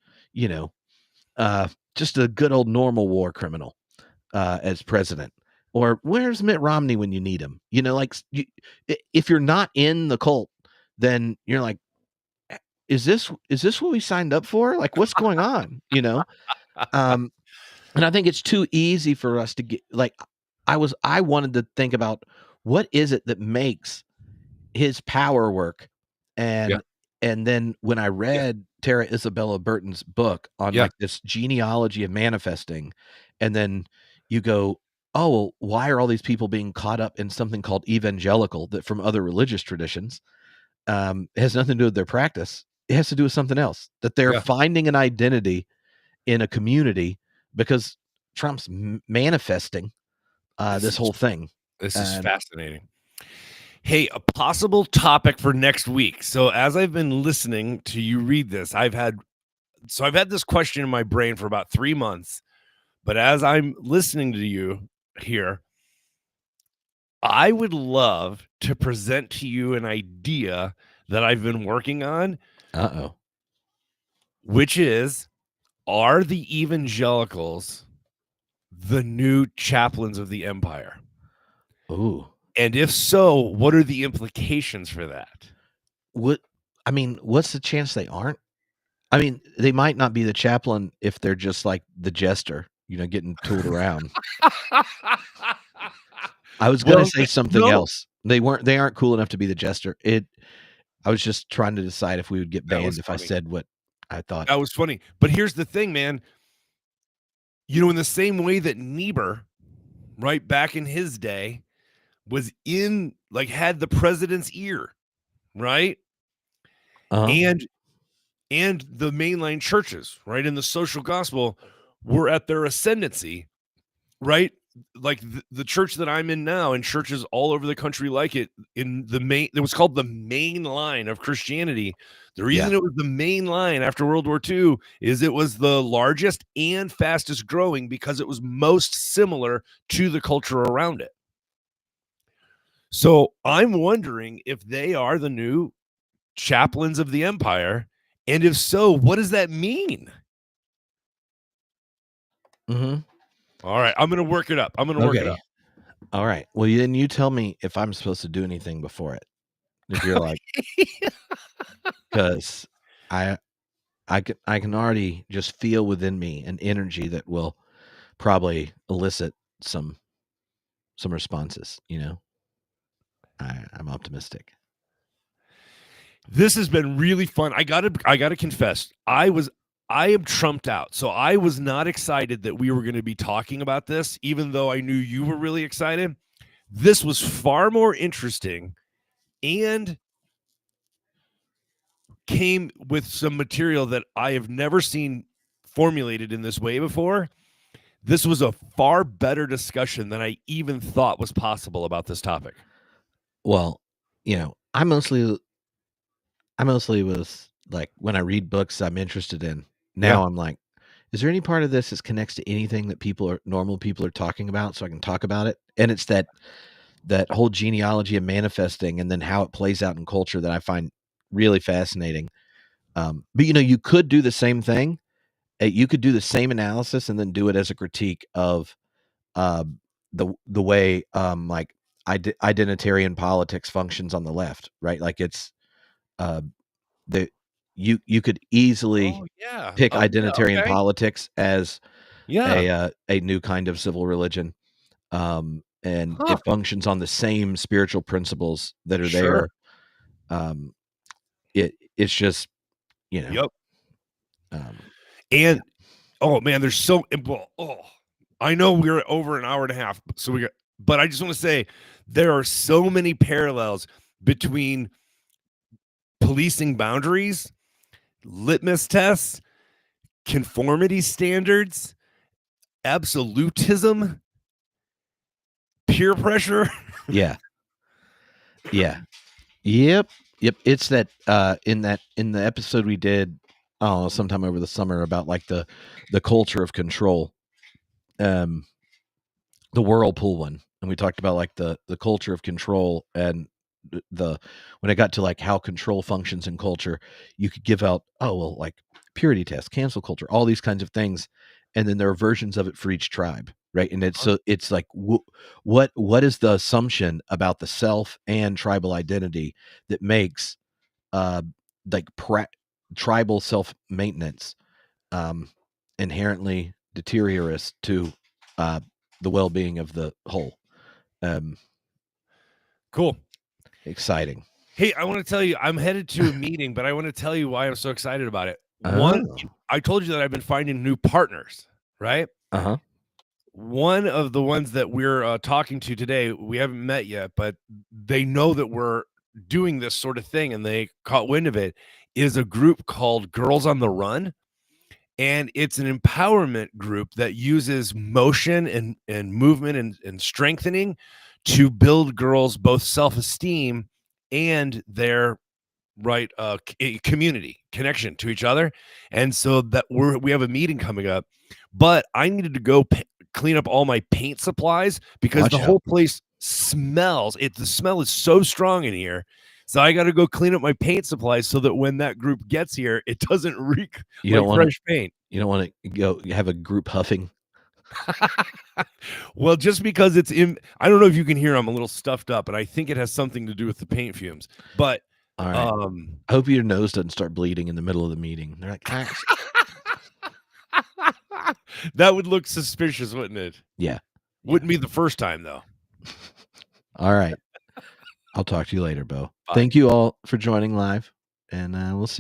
just a good old normal war criminal as president. Or where's Mitt Romney when you need him? If you're not in the cult, then you're like, is this what we signed up for? Like, what's going on? And I think it's too easy for us to get, like, I wanted to think about, what is it that makes his power work? And then when I read Tara Isabella Burton's book on like this genealogy of manifesting, and then you go, oh, well, why are all these people being caught up in something called evangelical that from other religious traditions? It has nothing to do with their practice. It has to do with something else, that they're finding an identity in a community because Trump's manifesting this whole thing. This is fascinating. Hey, a possible topic for next week. So as I've been listening to you read this, I've had this question in my brain for about 3 months, but as I'm listening to you here, I would love to present to you an idea that I've been working on. Which is, are the evangelicals the new chaplains of the empire? Ooh. And if so, what are the implications for that? What's the chance they aren't? I mean, they might not be the chaplain if they're just like the jester, getting tooled around. I was going to say something else. They aren't cool enough to be the jester. I was just trying to decide if we would get banned if I said what I thought. That was funny. But here's the thing, man. In the same way that Niebuhr, right back in his day, was had the president's ear, right? And the mainline churches, right, in the social gospel were at their ascendancy, right? Like the church that I'm in now, and churches all over the country like it, it was called the main line of Christianity. The reason it was the main line after World War II is it was the largest and fastest growing because it was most similar to the culture around it. So I'm wondering if they are the new chaplains of the empire, and if so, what does that mean? All right, I'm going to work it up. Work it up. All right. Well, then you tell me if I'm supposed to do anything before it. If you're like, because I can already just feel within me an energy that will probably elicit some responses. I'm optimistic. This has been really fun. I gotta confess, I was I am trumped out. So I was not excited that we were going to be talking about this, even though I knew you were really excited. This was far more interesting and came with some material that I have never seen formulated in this way before. This was a far better discussion than I even thought was possible about this topic. Well, I mostly was like, when I read books I'm interested in, now I'm like, is there any part of this that connects to anything that normal people are talking about, so I can talk about it? And it's that whole genealogy of manifesting and then how it plays out in culture that I find really fascinating. But you could do the same thing. You could do the same analysis and then do it as a critique of the way like identitarian politics functions on the left, right? Like it's the you could easily pick identitarian politics as a new kind of civil religion, and it functions on the same spiritual principles that are there. It's just and oh man, there's so I know we're over an hour and a half, but I just want to say there are so many parallels between policing boundaries, litmus tests, conformity standards, absolutism, peer pressure. Yep. It's that in the episode we did sometime over the summer about like the culture of control, the whirlpool one, and we talked about like the culture of control, and when I got to like how control functions in culture, you could give out like purity tests, cancel culture, all these kinds of things, and then there are versions of it for each tribe, right? And it's like what is the assumption about the self and tribal identity that makes like tribal self maintenance inherently deteriorous to the well-being of the whole. Cool. Exciting. Hey, I want to tell you, I'm headed to a meeting, but I want to tell you why I'm so excited about it. One, I told you that I've been finding new partners, right? One of the ones that we're talking to today, we haven't met yet, but they know that we're doing this sort of thing and they caught wind of it, is a group called Girls on the Run. And it's an empowerment group that uses motion and movement and strengthening to build girls' both self-esteem and their community connection to each other. And so that we have a meeting coming up, but I needed to go clean up all my paint supplies because the whole place smells. The smell is so strong in here. So I got to go clean up my paint supplies so that when that group gets here, it doesn't reek fresh paint. You don't want to go have a group huffing? Well, just because it's I don't know if you can hear, I'm a little stuffed up, and I think it has something to do with the paint fumes. But all right. I hope your nose doesn't start bleeding in the middle of the meeting. They're like, that would look suspicious, wouldn't it? Yeah. Wouldn't be the first time, though. All right. I'll talk to you later, Bo. Bye. Thank you all for joining live, and we'll see you.